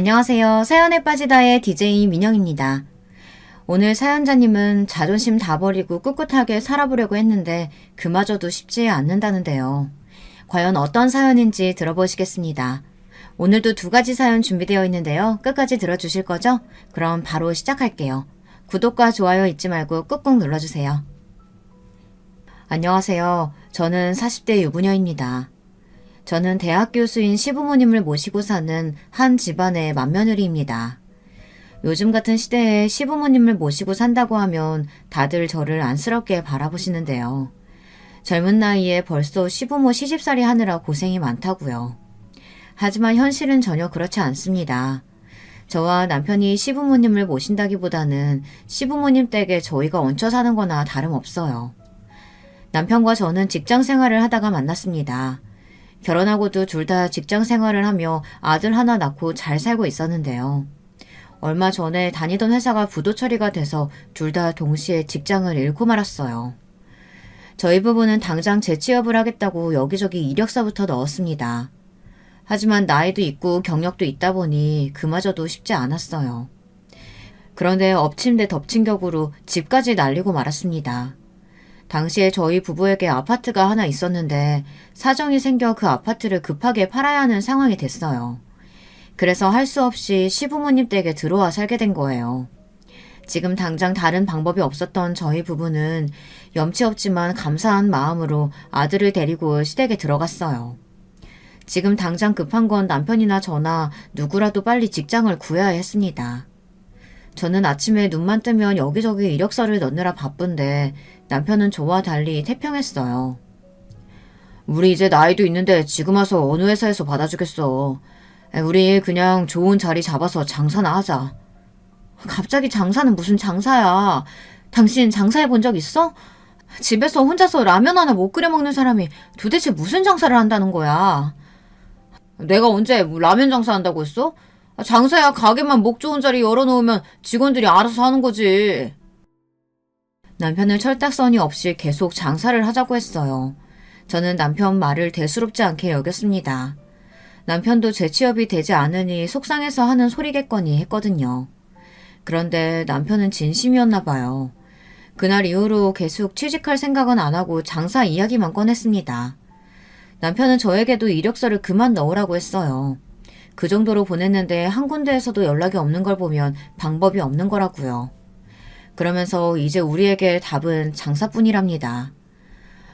안녕하세요. 사연에 빠지다의 DJ 민영입니다. 오늘 사연자님은 자존심 다 버리고 꿋꿋하게 살아보려고 했는데 그마저도 쉽지 않는다는데요. 과연 어떤 사연인지 들어보시겠습니다. 오늘도 2가지 사연 준비되어 있는데요. 끝까지 들어주실 거죠? 그럼 바로 시작할게요. 구독과 좋아요 잊지 말고 꾹꾹 눌러주세요. 안녕하세요. 저는 40대 유부녀입니다. 저는 대학 교수인 시부모님을 모시고 사는 한 집안의 맏며느리입니다. 요즘 같은 시대에 시부모님을 모시고 산다고 하면 다들 저를 안쓰럽게 바라보시는데요. 젊은 나이에 벌써 시부모 시집살이 하느라 고생이 많다고요. 하지만 현실은 전혀 그렇지 않습니다. 저와 남편이 시부모님을 모신다기보다는 시부모님 댁에 저희가 얹혀 사는 거나 다름없어요. 남편과 저는 직장 생활을 하다가 만났습니다. 결혼하고도 둘 다 직장 생활을 하며 아들 하나 낳고 잘 살고 있었는데요. 얼마 전에 다니던 회사가 부도 처리가 돼서 둘 다 동시에 직장을 잃고 말았어요. 저희 부부는 당장 재취업을 하겠다고 여기저기 이력서부터 넣었습니다. 하지만 나이도 있고 경력도 있다 보니 그마저도 쉽지 않았어요. 그런데 엎친 데 덮친 격으로 집까지 날리고 말았습니다. 당시에 저희 부부에게 아파트가 하나 있었는데 사정이 생겨 그 아파트를 급하게 팔아야 하는 상황이 됐어요. 그래서 할 수 없이 시부모님 댁에 들어와 살게 된 거예요. 지금 당장 다른 방법이 없었던 저희 부부는 염치 없지만 감사한 마음으로 아들을 데리고 시댁에 들어갔어요. 지금 당장 급한 건 남편이나 저나 누구라도 빨리 직장을 구해야 했습니다. 저는 아침에 눈만 뜨면 여기저기 이력서를 넣느라 바쁜데 남편은 저와 달리 태평했어요. 우리 이제 나이도 있는데 지금 와서 어느 회사에서 받아주겠어. 우리 그냥 좋은 자리 잡아서 장사나 하자. 갑자기 장사는 무슨 장사야. 당신 장사해 본 적 있어? 집에서 혼자서 라면 하나 못 끓여 먹는 사람이 도대체 무슨 장사를 한다는 거야. 내가 언제 라면 장사한다고 했어? 장사야 가게만 목 좋은 자리 열어놓으면 직원들이 알아서 하는 거지. 남편은 철딱서니 없이 계속 장사를 하자고 했어요. 저는 남편 말을 대수롭지 않게 여겼습니다. 남편도 재취업이 되지 않으니 속상해서 하는 소리겠거니 했거든요. 그런데 남편은 진심이었나 봐요. 그날 이후로 계속 취직할 생각은 안 하고 장사 이야기만 꺼냈습니다. 남편은 저에게도 이력서를 그만 넣으라고 했어요. 그 정도로 보냈는데 한 군데에서도 연락이 없는 걸 보면 방법이 없는 거라고요. 그러면서 이제 우리에게 답은 장사뿐이랍니다.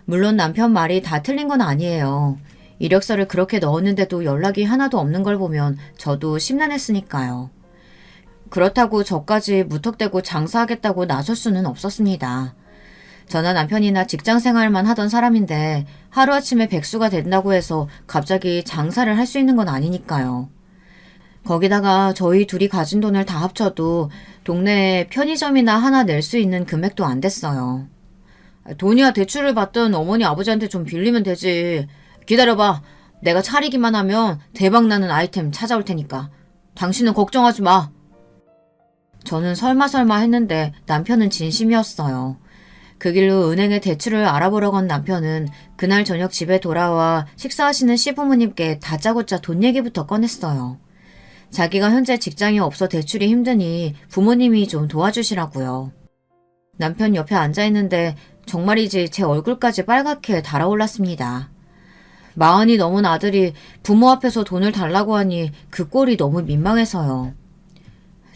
물론 남편 말이 다 틀린 건 아니에요. 이력서를 그렇게 넣었는데도 연락이 하나도 없는 걸 보면 저도 심란했으니까요. 그렇다고 저까지 무턱대고 장사하겠다고 나설 수는 없었습니다. 저나 남편이나 직장 생활만 하던 사람인데 하루아침에 백수가 된다고 해서 갑자기 장사를 할 수 있는 건 아니니까요. 거기다가 저희 둘이 가진 돈을 다 합쳐도 동네에 편의점이나 하나 낼 수 있는 금액도 안 됐어요. 돈이야 대출을 받든 어머니 아버지한테 좀 빌리면 되지. 기다려봐. 내가 차리기만 하면 대박나는 아이템 찾아올 테니까. 당신은 걱정하지 마. 저는 설마 했는데 남편은 진심이었어요. 그 길로 은행에 대출을 알아보러 간 남편은 그날 저녁 집에 돌아와 식사하시는 시부모님께 다짜고짜 돈 얘기부터 꺼냈어요. 자기가 현재 직장이 없어 대출이 힘드니 부모님이 좀 도와주시라고요. 남편 옆에 앉아있는데 정말이지 제 얼굴까지 빨갛게 달아올랐습니다. 40이 넘은 아들이 부모 앞에서 돈을 달라고 하니 그 꼴이 너무 민망해서요.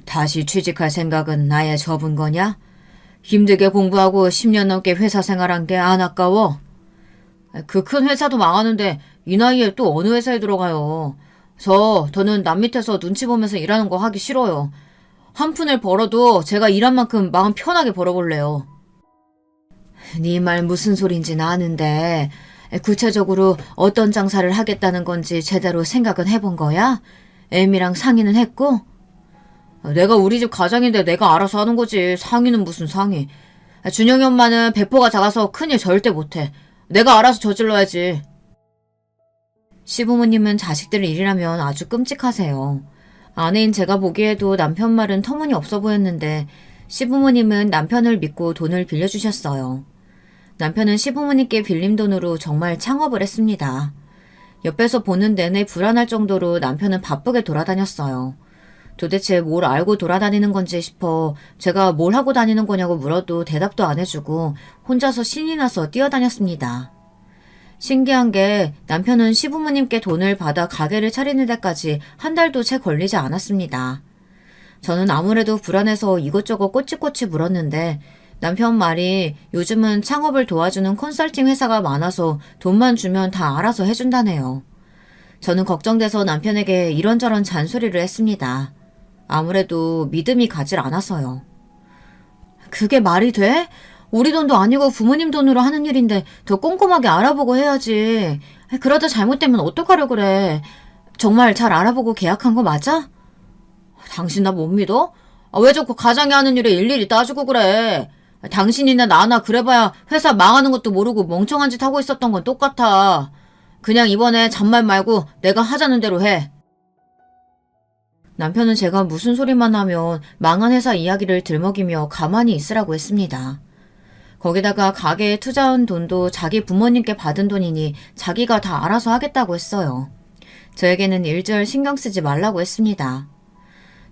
다시 취직할 생각은 아예 접은 거냐? 힘들게 공부하고 10년 넘게 회사 생활한 게 안 아까워? 그 큰 회사도 망하는데 이 나이에 또 어느 회사에 들어가요. 더는 남 밑에서 눈치 보면서 일하는 거 하기 싫어요. 한 푼을 벌어도 제가 일한 만큼 마음 편하게 벌어볼래요. 네 말 무슨 소린지는 아는데 구체적으로 어떤 장사를 하겠다는 건지 제대로 생각은 해본 거야? 애미랑 상의는 했고? 내가 우리 집 가장인데 내가 알아서 하는 거지. 상의는 무슨 상의. 준영이 엄마는 배포가 작아서 큰일 절대 못해. 내가 알아서 저질러야지. 시부모님은 자식들 일이라면 아주 끔찍하세요. 아내인 제가 보기에도 남편 말은 터무니없어 보였는데 시부모님은 남편을 믿고 돈을 빌려주셨어요. 남편은 시부모님께 빌린 돈으로 정말 창업을 했습니다. 옆에서 보는 내내 불안할 정도로 남편은 바쁘게 돌아다녔어요. 도대체 뭘 알고 돌아다니는 건지 싶어 제가 뭘 하고 다니는 거냐고 물어도 대답도 안 해주고 혼자서 신이 나서 뛰어다녔습니다. 신기한 게 남편은 시부모님께 돈을 받아 가게를 차리는 데까지 한 달도 채 걸리지 않았습니다. 저는 아무래도 불안해서 이것저것 꼬치꼬치 물었는데 남편 말이 요즘은 창업을 도와주는 컨설팅 회사가 많아서 돈만 주면 다 알아서 해준다네요. 저는 걱정돼서 남편에게 이런저런 잔소리를 했습니다. 아무래도 믿음이 가질 않아서요. 그게 말이 돼? 우리 돈도 아니고 부모님 돈으로 하는 일인데 더 꼼꼼하게 알아보고 해야지. 그러다 잘못되면 어떡하려 그래. 정말 잘 알아보고 계약한 거 맞아? 당신 나 못 믿어? 왜 자꾸 가장이 하는 일에 일일이 따지고 그래. 당신이나 나나 그래봐야 회사 망하는 것도 모르고 멍청한 짓 하고 있었던 건 똑같아. 그냥 이번에 잔말 말고 내가 하자는 대로 해. 남편은 제가 무슨 소리만 하면 망한 회사 이야기를 들먹이며 가만히 있으라고 했습니다. 거기다가 가게에 투자한 돈도 자기 부모님께 받은 돈이니 자기가 다 알아서 하겠다고 했어요. 저에게는 일절 신경 쓰지 말라고 했습니다.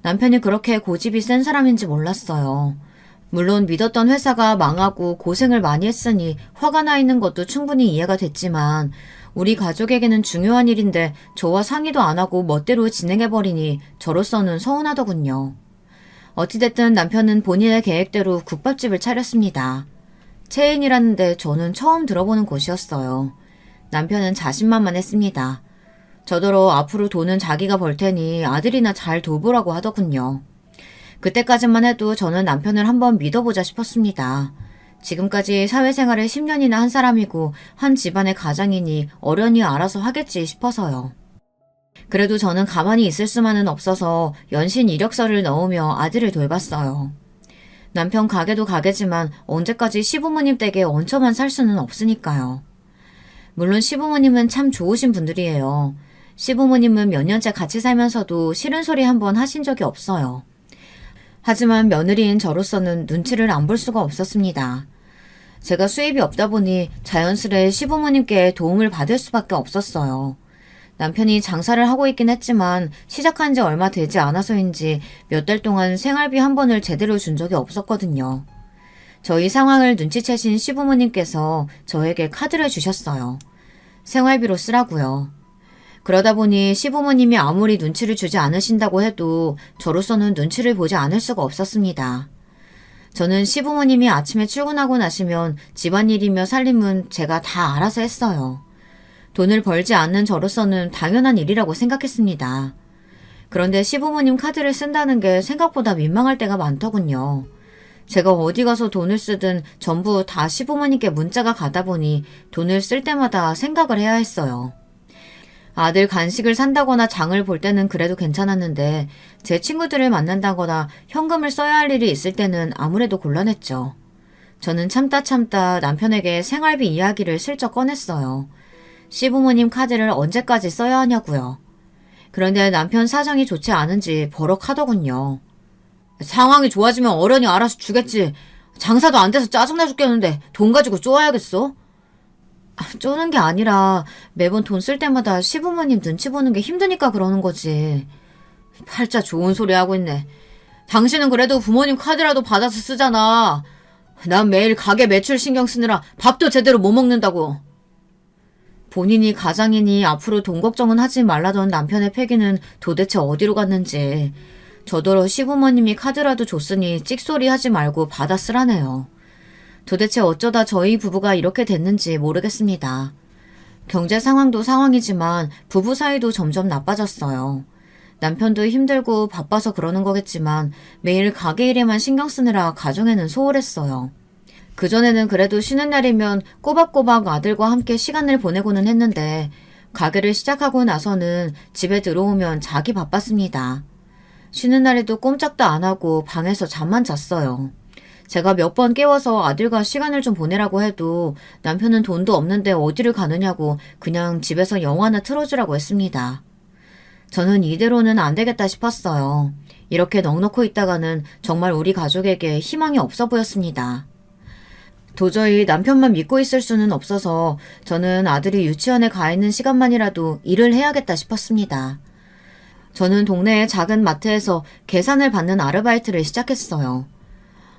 남편이 그렇게 고집이 센 사람인지 몰랐어요. 물론 믿었던 회사가 망하고 고생을 많이 했으니 화가 나 있는 것도 충분히 이해가 됐지만 우리 가족에게는 중요한 일인데 저와 상의도 안 하고 멋대로 진행해버리니 저로서는 서운하더군요. 어찌됐든 남편은 본인의 계획대로 국밥집을 차렸습니다. 체인이라는데 저는 처음 들어보는 곳이었어요. 남편은 자신만만했습니다. 저더러 앞으로 돈은 자기가 벌 테니 아들이나 잘 돌보라고 하더군요. 그때까지만 해도 저는 남편을 한번 믿어보자 싶었습니다. 지금까지 사회생활을 10년이나 한 사람이고 한 집안의 가장이니 어련히 알아서 하겠지 싶어서요. 그래도 저는 가만히 있을 수만은 없어서 연신 이력서를 넣으며 아들을 돌봤어요. 남편 가게도 가게지만 언제까지 시부모님 댁에 얹혀만 살 수는 없으니까요. 물론 시부모님은 참 좋으신 분들이에요. 시부모님은 몇 년째 같이 살면서도 싫은 소리 한 번 하신 적이 없어요. 하지만 며느리인 저로서는 눈치를 안 볼 수가 없었습니다. 제가 수입이 없다 보니 자연스레 시부모님께 도움을 받을 수밖에 없었어요. 남편이 장사를 하고 있긴 했지만 시작한 지 얼마 되지 않아서인지 몇 달 동안 생활비 한 번을 제대로 준 적이 없었거든요. 저희 상황을 눈치채신 시부모님께서 저에게 카드를 주셨어요. 생활비로 쓰라고요. 그러다 보니 시부모님이 아무리 눈치를 주지 않으신다고 해도 저로서는 눈치를 보지 않을 수가 없었습니다. 저는 시부모님이 아침에 출근하고 나시면 집안일이며 살림은 제가 다 알아서 했어요. 돈을 벌지 않는 저로서는 당연한 일이라고 생각했습니다. 그런데 시부모님 카드를 쓴다는 게 생각보다 민망할 때가 많더군요. 제가 어디 가서 돈을 쓰든 전부 다 시부모님께 문자가 가다 보니 돈을 쓸 때마다 생각을 해야 했어요. 아들 간식을 산다거나 장을 볼 때는 그래도 괜찮았는데 제 친구들을 만난다거나 현금을 써야 할 일이 있을 때는 아무래도 곤란했죠. 저는 참다 남편에게 생활비 이야기를 슬쩍 꺼냈어요. 시부모님 카드를 언제까지 써야 하냐고요. 그런데 남편 사정이 좋지 않은지 버럭하더군요. 상황이 좋아지면 어련히 알아서 주겠지. 장사도 안 돼서 짜증나 죽겠는데 돈 가지고 쪼아야겠어? 쪼는 게 아니라 매번 돈 쓸 때마다 시부모님 눈치 보는 게 힘드니까 그러는 거지. 팔자 좋은 소리 하고 있네. 당신은 그래도 부모님 카드라도 받아서 쓰잖아. 난 매일 가게 매출 신경 쓰느라 밥도 제대로 못 먹는다고. 본인이 가장이니 앞으로 돈 걱정은 하지 말라던 남편의 패기는 도대체 어디로 갔는지. 저더러 시부모님이 카드라도 줬으니 찍소리 하지 말고 받아 쓰라네요. 도대체 어쩌다 저희 부부가 이렇게 됐는지 모르겠습니다. 경제 상황도 상황이지만 부부 사이도 점점 나빠졌어요. 남편도 힘들고 바빠서 그러는 거겠지만 매일 가게 일에만 신경 쓰느라 가정에는 소홀했어요. 그전에는 그래도 쉬는 날이면 꼬박꼬박 아들과 함께 시간을 보내고는 했는데 가게를 시작하고 나서는 집에 들어오면 자기 바빴습니다. 쉬는 날에도 꼼짝도 안 하고 방에서 잠만 잤어요. 제가 몇 번 깨워서 아들과 시간을 좀 보내라고 해도 남편은 돈도 없는데 어디를 가느냐고 그냥 집에서 영화나 틀어주라고 했습니다. 저는 이대로는 안 되겠다 싶었어요. 이렇게 넋놓고 있다가는 정말 우리 가족에게 희망이 없어 보였습니다. 도저히 남편만 믿고 있을 수는 없어서 저는 아들이 유치원에 가 있는 시간만이라도 일을 해야겠다 싶었습니다. 저는 동네의 작은 마트에서 계산을 받는 아르바이트를 시작했어요.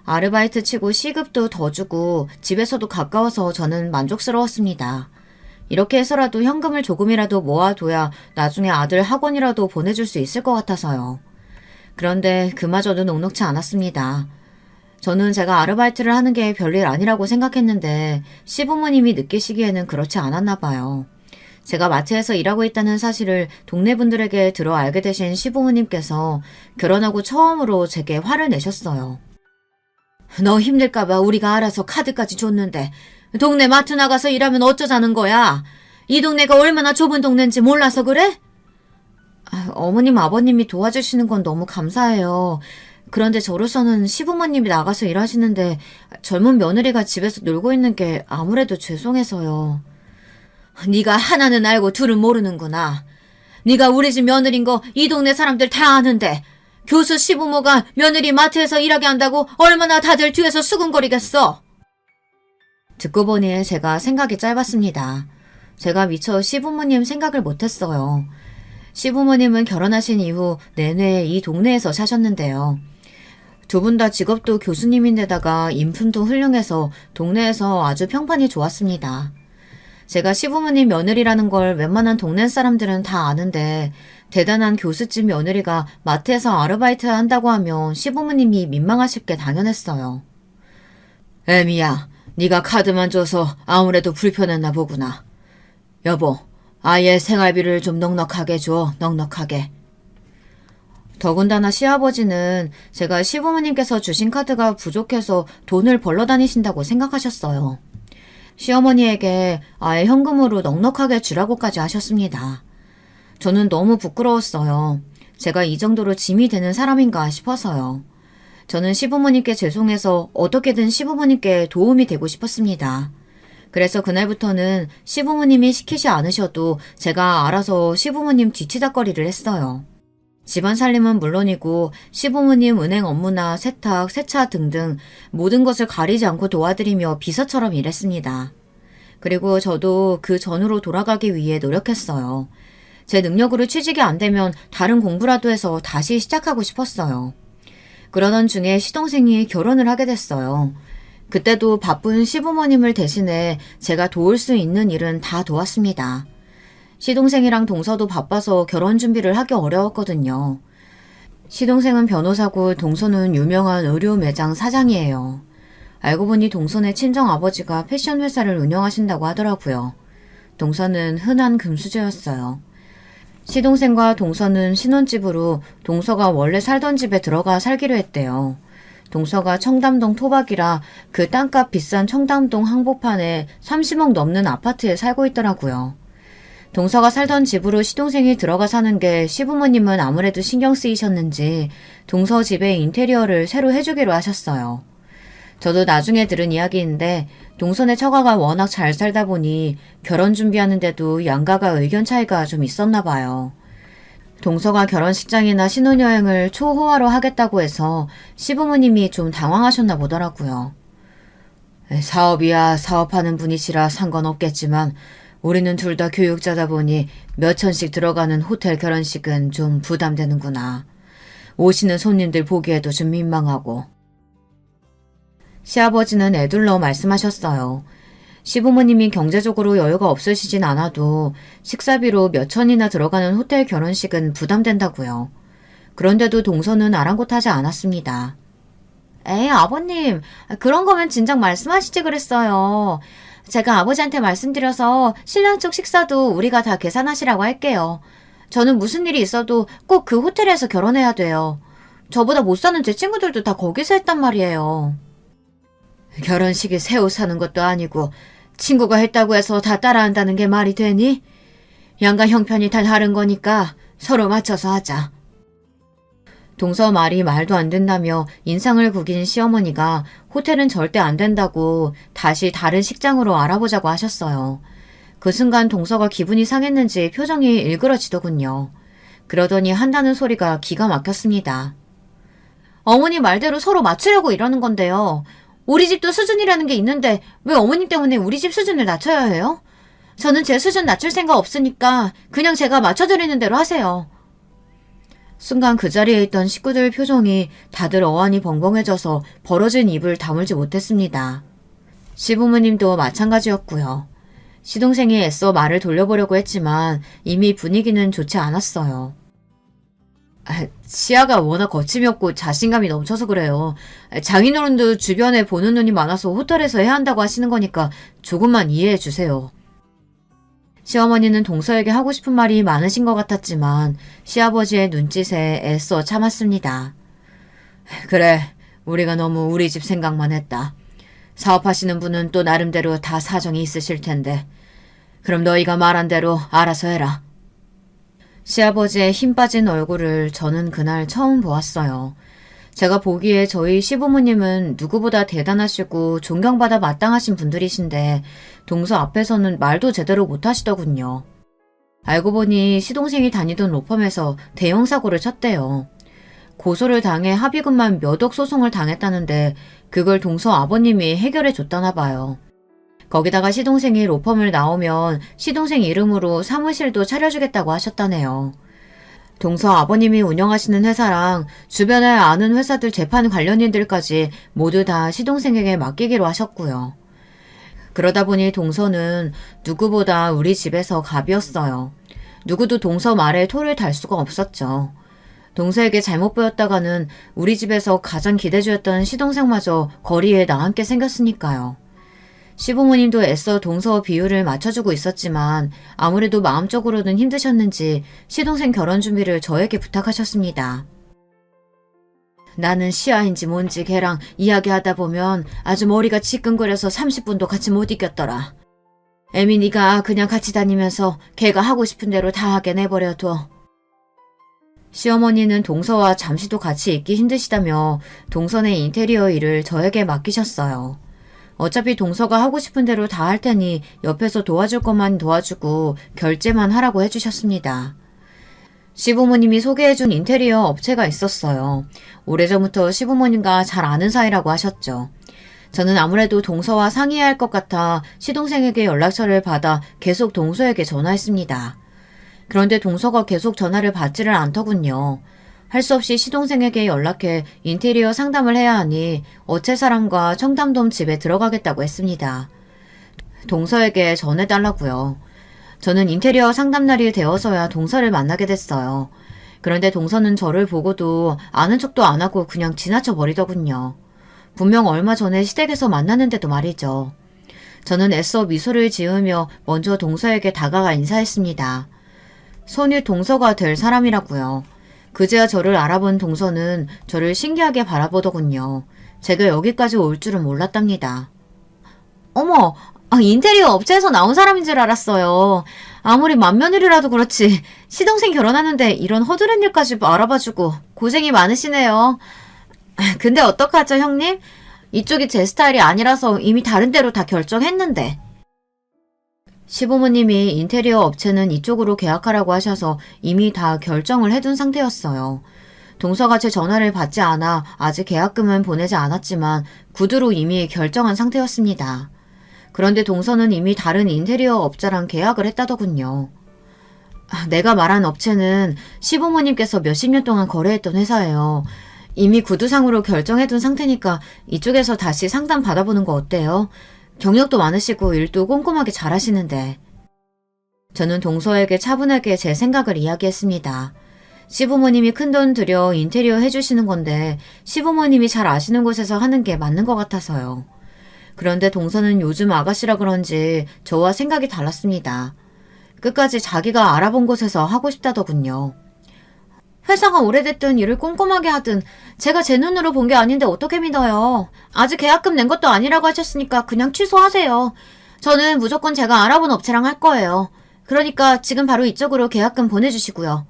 아르바이트 치고 시급도 더 주고 집에서도 가까워서 저는 만족스러웠습니다. 이렇게 해서라도 현금을 조금이라도 모아둬야 나중에 아들 학원이라도 보내줄 수 있을 것 같아서요. 그런데 그마저도 녹록치 않았습니다. 저는 제가 아르바이트를 하는 게 별일 아니라고 생각했는데 시부모님이 느끼시기에는 그렇지 않았나 봐요. 제가 마트에서 일하고 있다는 사실을 동네 분들에게 들어 알게 되신 시부모님께서 결혼하고 처음으로 제게 화를 내셨어요. 너 힘들까봐 우리가 알아서 카드까지 줬는데 동네 마트 나가서 일하면 어쩌자는 거야? 이 동네가 얼마나 좁은 동네인지 몰라서 그래? 어머님, 아버님이 도와주시는 건 너무 감사해요. 그런데 저로서는 시부모님이 나가서 일하시는데 젊은 며느리가 집에서 놀고 있는 게 아무래도 죄송해서요. 네가 하나는 알고 둘은 모르는구나. 네가 우리 집 며느리인 거 이 동네 사람들 다 아는데 교수 시부모가 며느리 마트에서 일하게 한다고 얼마나 다들 뒤에서 수근거리겠어. 듣고 보니 제가 생각이 짧았습니다. 제가 미처 시부모님 생각을 못했어요. 시부모님은 결혼하신 이후 내내 이 동네에서 사셨는데요. 두 분 다 직업도 교수님인데다가 인품도 훌륭해서 동네에서 아주 평판이 좋았습니다. 제가 시부모님 며느리라는 걸 웬만한 동네 사람들은 다 아는데 대단한 교수집 며느리가 마트에서 아르바이트 한다고 하면 시부모님이 민망하실 게 당연했어요. 애미야, 네가 카드만 줘서 아무래도 불편했나 보구나. 여보, 아예 생활비를 좀 넉넉하게 줘, 넉넉하게. 더군다나 시아버지는 제가 시부모님께서 주신 카드가 부족해서 돈을 벌러 다니신다고 생각하셨어요. 시어머니에게 아예 현금으로 넉넉하게 주라고까지 하셨습니다. 저는 너무 부끄러웠어요. 제가 이 정도로 짐이 되는 사람인가 싶어서요. 저는 시부모님께 죄송해서 어떻게든 시부모님께 도움이 되고 싶었습니다. 그래서 그날부터는 시부모님이 시키지 않으셔도 제가 알아서 시부모님 뒤치다꺼리를 했어요. 집안 살림은 물론이고 시부모님 은행 업무나 세탁, 세차 등등 모든 것을 가리지 않고 도와드리며 비서처럼 일했습니다. 그리고 저도 그 전으로 돌아가기 위해 노력했어요. 제 능력으로 취직이 안 되면 다른 공부라도 해서 다시 시작하고 싶었어요. 그러던 중에 시동생이 결혼을 하게 됐어요. 그때도 바쁜 시부모님을 대신해 제가 도울 수 있는 일은 다 도왔습니다. 시동생이랑 동서도 바빠서 결혼 준비를 하기 어려웠거든요. 시동생은 변호사고 동서는 유명한 의류 매장 사장이에요. 알고 보니 동서의 친정아버지가 패션 회사를 운영하신다고 하더라고요. 동서는 흔한 금수저였어요. 시동생과 동서는 신혼집으로 동서가 원래 살던 집에 들어가 살기로 했대요. 동서가 청담동 토박이라 그 땅값 비싼 청담동 한복판에 30억 넘는 아파트에 살고 있더라고요. 동서가 살던 집으로 시동생이 들어가 사는 게 시부모님은 아무래도 신경 쓰이셨는지 동서 집의 인테리어를 새로 해주기로 하셨어요. 저도 나중에 들은 이야기인데 동서네 처가가 워낙 잘 살다 보니 결혼 준비하는데도 양가가 의견 차이가 좀 있었나 봐요. 동서가 결혼식장이나 신혼여행을 초호화로 하겠다고 해서 시부모님이 좀 당황하셨나 보더라고요. 사업이야 사업하는 분이시라 상관없겠지만 우리는 둘 다 교육자다 보니 몇 천씩 들어가는 호텔 결혼식은 좀 부담되는구나. 오시는 손님들 보기에도 좀 민망하고. 시아버지는 애둘러 말씀하셨어요. 시부모님이 경제적으로 여유가 없으시진 않아도 식사비로 몇 천이나 들어가는 호텔 결혼식은 부담된다고요. 그런데도 동서는 아랑곳하지 않았습니다. 에이, 아버님, 그런 거면 진작 말씀하시지 그랬어요. 제가 아버지한테 말씀드려서 신랑 쪽 식사도 우리가 다 계산하시라고 할게요. 저는 무슨 일이 있어도 꼭 그 호텔에서 결혼해야 돼요. 저보다 못 사는 제 친구들도 다 거기서 했단 말이에요. 결혼식이 새 옷 사는 것도 아니고 친구가 했다고 해서 다 따라한다는 게 말이 되니? 양가 형편이 다 다른 거니까 서로 맞춰서 하자. 동서 말이 말도 안 된다며 인상을 구긴 시어머니가 호텔은 절대 안 된다고 다시 다른 식장으로 알아보자고 하셨어요. 그 순간 동서가 기분이 상했는지 표정이 일그러지더군요. 그러더니 한다는 소리가 기가 막혔습니다. 어머니 말대로 서로 맞추려고 이러는 건데요. 우리 집도 수준이라는 게 있는데 왜 어머님 때문에 우리 집 수준을 낮춰야 해요? 저는 제 수준 낮출 생각 없으니까 그냥 제가 맞춰드리는 대로 하세요. 순간 그 자리에 있던 식구들 표정이 다들 어안이 벙벙해져서 벌어진 입을 다물지 못했습니다. 시부모님도 마찬가지였고요. 시동생이 애써 말을 돌려보려고 했지만 이미 분위기는 좋지 않았어요. 시야가 워낙 거침이 없고 자신감이 넘쳐서 그래요. 장인어른도 주변에 보는 눈이 많아서 호텔에서 해야 한다고 하시는 거니까 조금만 이해해 주세요. 시어머니는 동서에게 하고 싶은 말이 많으신 것 같았지만 시아버지의 눈짓에 애써 참았습니다. 그래, 우리가 너무 우리 집 생각만 했다. 사업하시는 분은 또 나름대로 다 사정이 있으실 텐데. 그럼 너희가 말한 대로 알아서 해라. 시아버지의 힘 빠진 얼굴을 저는 그날 처음 보았어요. 제가 보기에 저희 시부모님은 누구보다 대단하시고 존경받아 마땅하신 분들이신데 동서 앞에서는 말도 제대로 못하시더군요. 알고 보니 시동생이 다니던 로펌에서 대형 사고를 쳤대요. 고소를 당해 합의금만 몇 억 소송을 당했다는데 그걸 동서 아버님이 해결해 줬다나 봐요. 거기다가 시동생이 로펌을 나오면 시동생 이름으로 사무실도 차려주겠다고 하셨다네요. 동서 아버님이 운영하시는 회사랑 주변에 아는 회사들 재판 관련인들까지 모두 다 시동생에게 맡기기로 하셨고요. 그러다 보니 동서는 누구보다 우리 집에서 갑이었어요. 누구도 동서 말에 토를 달 수가 없었죠. 동서에게 잘못 보였다가는 우리 집에서 가장 기대주였던 시동생마저 거리에 나앉게 생겼으니까요. 시부모님도 애써 동서 비율을 맞춰주고 있었지만 아무래도 마음적으로는 힘드셨는지 시동생 결혼 준비를 저에게 부탁하셨습니다. 나는 시아인지 뭔지 걔랑 이야기하다 보면 아주 머리가 지끈거려서 30분도 같이 못 있겠더라. 애미 네가 그냥 같이 다니면서 걔가 하고 싶은 대로 다 하게 내버려둬. 시어머니는 동서와 잠시도 같이 있기 힘드시다며 동선의 인테리어 일을 저에게 맡기셨어요. 어차피 동서가 하고 싶은 대로 다 할 테니 옆에서 도와줄 것만 도와주고 결제만 하라고 해주셨습니다. 시부모님이 소개해준 인테리어 업체가 있었어요. 오래전부터 시부모님과 잘 아는 사이라고 하셨죠. 저는 아무래도 동서와 상의해야 할 것 같아 시동생에게 연락처를 받아 계속 동서에게 전화했습니다. 그런데 동서가 계속 전화를 받지를 않더군요. 할 수 없이 시동생에게 연락해 인테리어 상담을 해야 하니 어체 사람과 청담동 집에 들어가겠다고 했습니다. 동서에게 전해달라고요. 저는 인테리어 상담날이 되어서야 동서를 만나게 됐어요. 그런데 동서는 저를 보고도 아는 척도 안 하고 그냥 지나쳐 버리더군요. 분명 얼마 전에 시댁에서 만났는데도 말이죠. 저는 애써 미소를 지으며 먼저 동서에게 다가가 인사했습니다. 손이 동서가 될 사람이라고요. 그제야 저를 알아본 동서는 저를 신기하게 바라보더군요. 제가 여기까지 올 줄은 몰랐답니다. 어머, 인테리어 업체에서 나온 사람인 줄 알았어요. 아무리 맏며느리라도 그렇지 시동생 결혼하는데 이런 허드렛 일까지 알아봐주고 고생이 많으시네요. 근데 어떡하죠, 형님? 이쪽이 제 스타일이 아니라서 이미 다른 데로 다 결정했는데. 시부모님이 인테리어 업체는 이쪽으로 계약하라고 하셔서 이미 다 결정을 해둔 상태였어요. 동서가 제 전화를 받지 않아 아직 계약금은 보내지 않았지만 구두로 이미 결정한 상태였습니다. 그런데 동서는 이미 다른 인테리어 업자랑 계약을 했다더군요. 내가 말한 업체는 시부모님께서 몇십 년 동안 거래했던 회사예요. 이미 구두상으로 결정해둔 상태니까 이쪽에서 다시 상담 받아보는 거 어때요? 경력도 많으시고 일도 꼼꼼하게 잘하시는데. 저는 동서에게 차분하게 제 생각을 이야기했습니다. 시부모님이 큰돈 들여 인테리어 해주시는 건데 시부모님이 잘 아시는 곳에서 하는 게 맞는 것 같아서요. 그런데 동서는 요즘 아가씨라 그런지 저와 생각이 달랐습니다. 끝까지 자기가 알아본 곳에서 하고 싶다더군요. 회사가 오래됐든 일을 꼼꼼하게 하든 제가 제 눈으로 본 게 아닌데 어떻게 믿어요. 아직 계약금 낸 것도 아니라고 하셨으니까 그냥 취소하세요. 저는 무조건 제가 알아본 업체랑 할 거예요. 그러니까 지금 바로 이쪽으로 계약금 보내주시고요.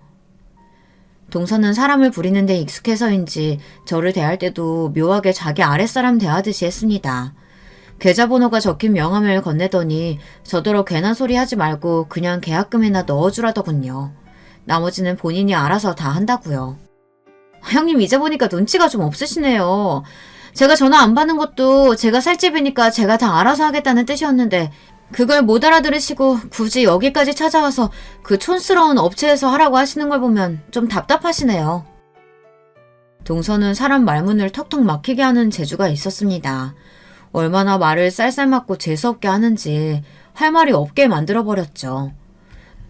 동서는 사람을 부리는 데 익숙해서인지 저를 대할 때도 묘하게 자기 아랫사람 대하듯이 했습니다. 계좌번호가 적힌 명함을 건네더니 저더러 괜한 소리 하지 말고 그냥 계약금이나 넣어주라더군요. 나머지는 본인이 알아서 다 한다고요. 형님 이제 보니까 눈치가 좀 없으시네요. 제가 전화 안 받는 것도 제가 살 집이니까 제가 다 알아서 하겠다는 뜻이었는데 그걸 못 알아들으시고 굳이 여기까지 찾아와서 그 촌스러운 업체에서 하라고 하시는 걸 보면 좀 답답하시네요. 동서는 사람 말문을 턱턱 막히게 하는 재주가 있었습니다. 얼마나 말을 쌀쌀 맞고 재수없게 하는지 할 말이 없게 만들어버렸죠.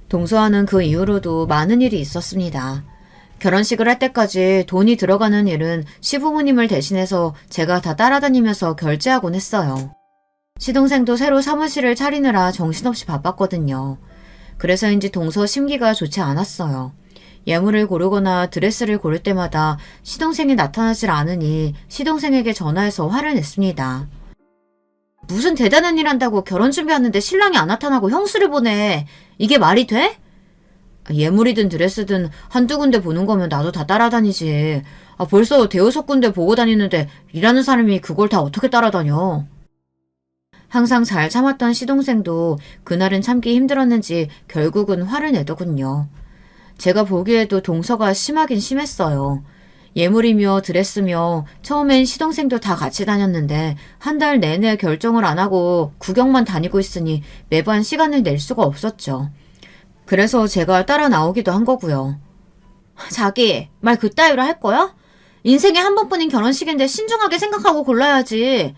동서와는 그 이후로도 많은 일이 있었습니다. 결혼식을 할 때까지 돈이 들어가는 일은 시부모님을 대신해서 제가 다 따라다니면서 결제하곤 했어요. 시동생도 새로 사무실을 차리느라 정신없이 바빴거든요. 그래서인지 동서 심기가 좋지 않았어요. 예물을 고르거나 드레스를 고를 때마다 시동생이 나타나질 않으니 시동생에게 전화해서 화를 냈습니다. 무슨 대단한 일 한다고 결혼 준비하는데 신랑이 안 나타나고 형수를 보내. 이게 말이 돼? 예물이든 드레스든 한두 군데 보는 거면 나도 다 따라다니지. 벌써 대여섯 군데 보고 다니는데 일하는 사람이 그걸 다 어떻게 따라다녀. 항상 잘 참았던 시동생도 그날은 참기 힘들었는지 결국은 화를 내더군요. 제가 보기에도 동서가 심하긴 심했어요. 예물이며 드레스며 처음엔 시동생도 다 같이 다녔는데 한 달 내내 결정을 안 하고 구경만 다니고 있으니 매번 시간을 낼 수가 없었죠. 그래서 제가 따라 나오기도 한 거고요. 자기, 말 그따위로 할 거야? 인생에 한 번뿐인 결혼식인데 신중하게 생각하고 골라야지.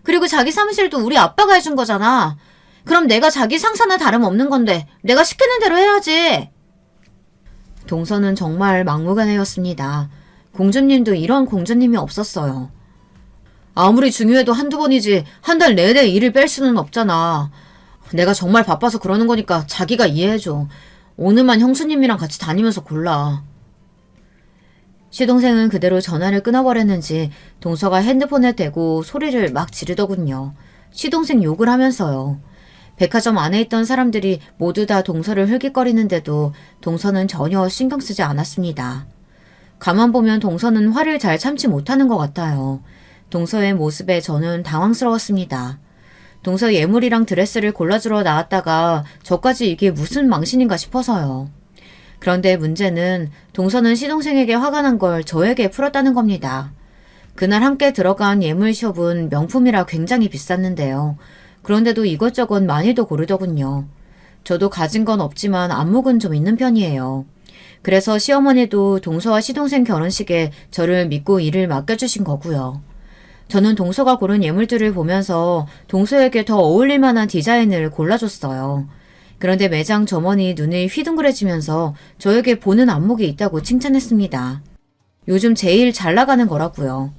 그리고 자기 사무실도 우리 아빠가 해준 거잖아. 그럼 내가 자기 상사나 다름없는 건데 내가 시키는 대로 해야지. 동서는 정말 막무가내였습니다. 공주님도 이런 공주님이 없었어요. 아무리 중요해도 한두 번이지 한 달 내내 일을 뺄 수는 없잖아. 내가 정말 바빠서 그러는 거니까 자기가 이해해줘. 오늘만 형수님이랑 같이 다니면서 골라. 시동생은 그대로 전화를 끊어버렸는지 동서가 핸드폰에 대고 소리를 막 지르더군요. 시동생 욕을 하면서요. 백화점 안에 있던 사람들이 모두 다 동서를 흘깃거리는데도 동서는 전혀 신경 쓰지 않았습니다. 가만 보면 동서는 화를 잘 참지 못하는 것 같아요. 동서의 모습에 저는 당황스러웠습니다. 동서 예물이랑 드레스를 골라주러 나왔다가 저까지 이게 무슨 망신인가 싶어서요. 그런데 문제는 동서는 시동생에게 화가 난 걸 저에게 풀었다는 겁니다. 그날 함께 들어간 예물숍은 명품이라 굉장히 비쌌는데요. 그런데도 이것저것 많이도 고르더군요. 저도 가진 건 없지만 안목은 좀 있는 편이에요. 그래서 시어머니도 동서와 시동생 결혼식에 저를 믿고 일을 맡겨주신 거고요. 저는 동서가 고른 예물들을 보면서 동서에게 더 어울릴 만한 디자인을 골라줬어요. 그런데 매장 점원이 눈이 휘둥그레지면서 저에게 보는 안목이 있다고 칭찬했습니다. 요즘 제일 잘 나가는 거라고요.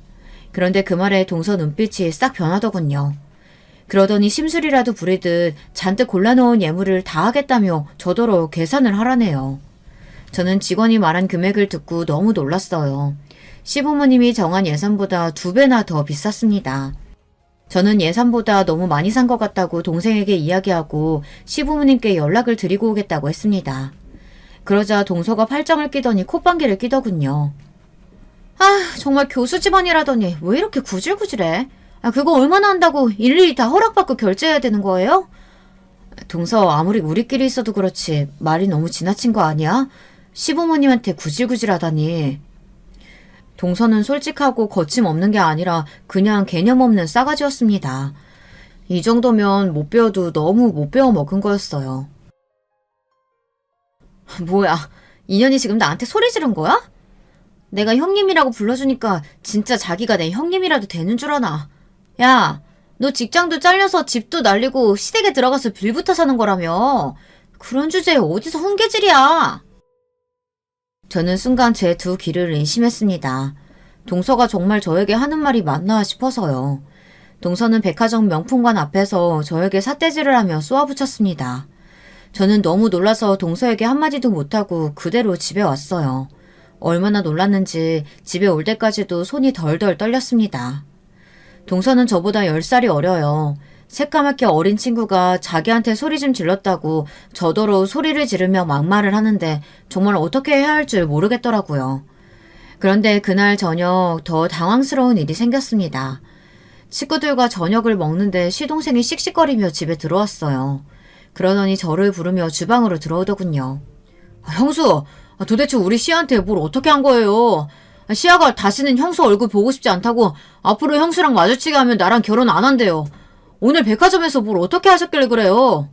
그런데 그 말에 동서 눈빛이 싹 변하더군요. 그러더니 심술이라도 부리듯 잔뜩 골라놓은 예물을 다 하겠다며 저더러 계산을 하라네요. 저는 직원이 말한 금액을 듣고 너무 놀랐어요. 시부모님이 정한 예산보다 2배나 더 비쌌습니다. 저는 예산보다 너무 많이 산 것 같다고 동생에게 이야기하고 시부모님께 연락을 드리고 오겠다고 했습니다. 그러자 동서가 팔짱을 끼더니 콧방귀를 끼더군요. 정말 교수 집안이라더니 왜 이렇게 구질구질해? 그거 얼마나 한다고 일일이 다 허락받고 결제해야 되는 거예요? 동서, 아무리 우리끼리 있어도 그렇지 말이 너무 지나친 거 아니야? 시부모님한테 구질구질하다니. 동서는 솔직하고 거침없는 게 아니라 그냥 개념 없는 싸가지였습니다. 이 정도면 못 배워도 너무 못 배워 먹은 거였어요. 뭐야, 인연이 지금 나한테 소리 지른 거야? 내가 형님이라고 불러주니까 진짜 자기가 내 형님이라도 되는 줄 아나. 야, 너 직장도 잘려서 집도 날리고 시댁에 들어가서 빌부터 사는 거라며. 그런 주제에 어디서 훈계질이야. 저는 순간 제 두 귀를 의심했습니다. 동서가 정말 저에게 하는 말이 맞나 싶어서요. 동서는 백화점 명품관 앞에서 저에게 삿대질을 하며 쏘아붙였습니다. 저는 너무 놀라서 동서에게 한마디도 못하고 그대로 집에 왔어요. 얼마나 놀랐는지 집에 올 때까지도 손이 덜덜 떨렸습니다. 동서는 저보다 10살이 어려요. 새까맣게 어린 친구가 자기한테 소리 좀 질렀다고 저더러 소리를 지르며 막말을 하는데 정말 어떻게 해야 할 줄 모르겠더라고요. 그런데 그날 저녁 더 당황스러운 일이 생겼습니다. 친구들과 저녁을 먹는데 시동생이 씩씩거리며 집에 들어왔어요. 그러더니 저를 부르며 주방으로 들어오더군요. 형수, 도대체 우리 시아한테 뭘 어떻게 한 거예요? 시아가 다시는 형수 얼굴 보고 싶지 않다고 앞으로 형수랑 마주치게 하면 나랑 결혼 안 한대요. 오늘 백화점에서 뭘 어떻게 하셨길래 그래요?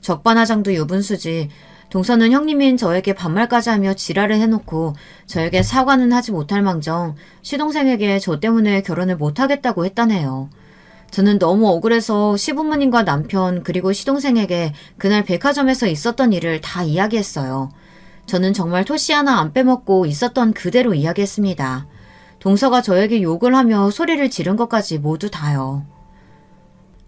적반하장도 유분수지. 동서는 형님인 저에게 반말까지 하며 지랄을 해놓고 저에게 사과는 하지 못할 망정 시동생에게 저 때문에 결혼을 못하겠다고 했다네요. 저는 너무 억울해서 시부모님과 남편 그리고 시동생에게 그날 백화점에서 있었던 일을 다 이야기했어요. 저는 정말 토시 하나 안 빼먹고 있었던 그대로 이야기했습니다. 동서가 저에게 욕을 하며 소리를 지른 것까지 모두 다요.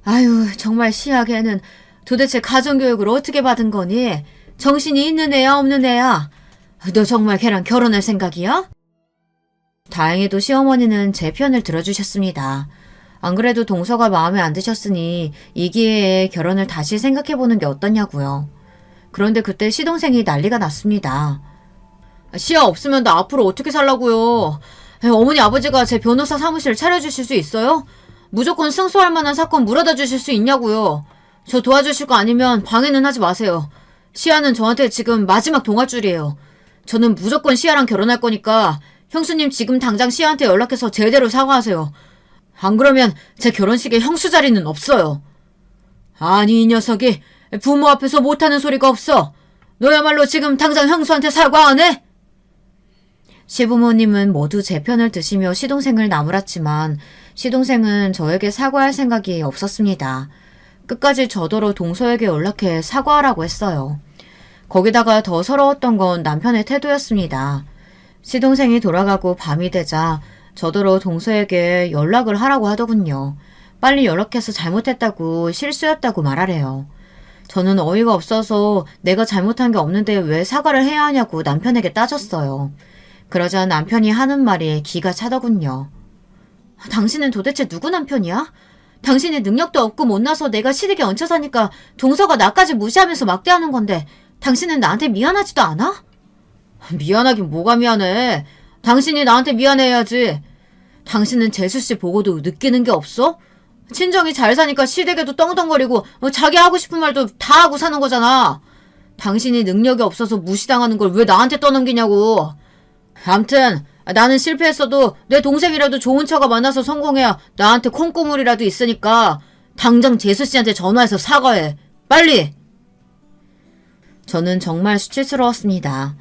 아유, 정말 시아게는 도대체 가정교육을 어떻게 받은 거니? 정신이 있는 애야 없는 애야? 너 정말 걔랑 결혼할 생각이야? 다행히도 시어머니는 제 편을 들어주셨습니다. 안 그래도 동서가 마음에 안 드셨으니 이 기회에 결혼을 다시 생각해보는 게 어떠냐고요. 그런데 그때 시동생이 난리가 났습니다. 시아 없으면 나 앞으로 어떻게 살라고요? 어머니 아버지가 제 변호사 사무실 차려주실 수 있어요? 무조건 승소할 만한 사건 물어다 주실 수 있냐고요. 저 도와주실 거 아니면 방해는 하지 마세요. 시아는 저한테 지금 마지막 동아줄이에요. 저는 무조건 시아랑 결혼할 거니까 형수님 지금 당장 시아한테 연락해서 제대로 사과하세요. 안 그러면 제 결혼식에 형수 자리는 없어요. 아니 이 녀석이 부모 앞에서 못하는 소리가 없어. 너야말로 지금 당장 형수한테 사과 안 해? 시부모님은 모두 제 편을 드시며 시동생을 나무랐지만 시동생은 저에게 사과할 생각이 없었습니다. 끝까지 저더러 동서에게 연락해 사과하라고 했어요. 거기다가 더 서러웠던 건 남편의 태도였습니다. 시동생이 돌아가고 밤이 되자 저더러 동서에게 연락을 하라고 하더군요. 빨리 연락해서 잘못했다고 실수였다고 말하래요. 저는 어이가 없어서 내가 잘못한 게 없는데 왜 사과를 해야 하냐고 남편에게 따졌어요. 그러자 남편이 하는 말이 기가 차더군요. 당신은 도대체 누구 남편이야? 당신이 능력도 없고 못나서 내가 시댁에 얹혀 사니까 동서가 나까지 무시하면서 막대하는 건데 당신은 나한테 미안하지도 않아? 미안하긴 뭐가 미안해. 당신이 나한테 미안해야지. 당신은 재수씨 보고도 느끼는 게 없어? 친정이 잘 사니까 시댁에도 떵떵거리고 자기 하고 싶은 말도 다 하고 사는 거잖아. 당신이 능력이 없어서 무시당하는 걸 왜 나한테 떠넘기냐고. 암튼 나는 실패했어도 내 동생이라도 좋은 처가 만나서 성공해야 나한테 콩고물이라도 있으니까 당장 재수씨한테 전화해서 사과해. 빨리! 저는 정말 수치스러웠습니다.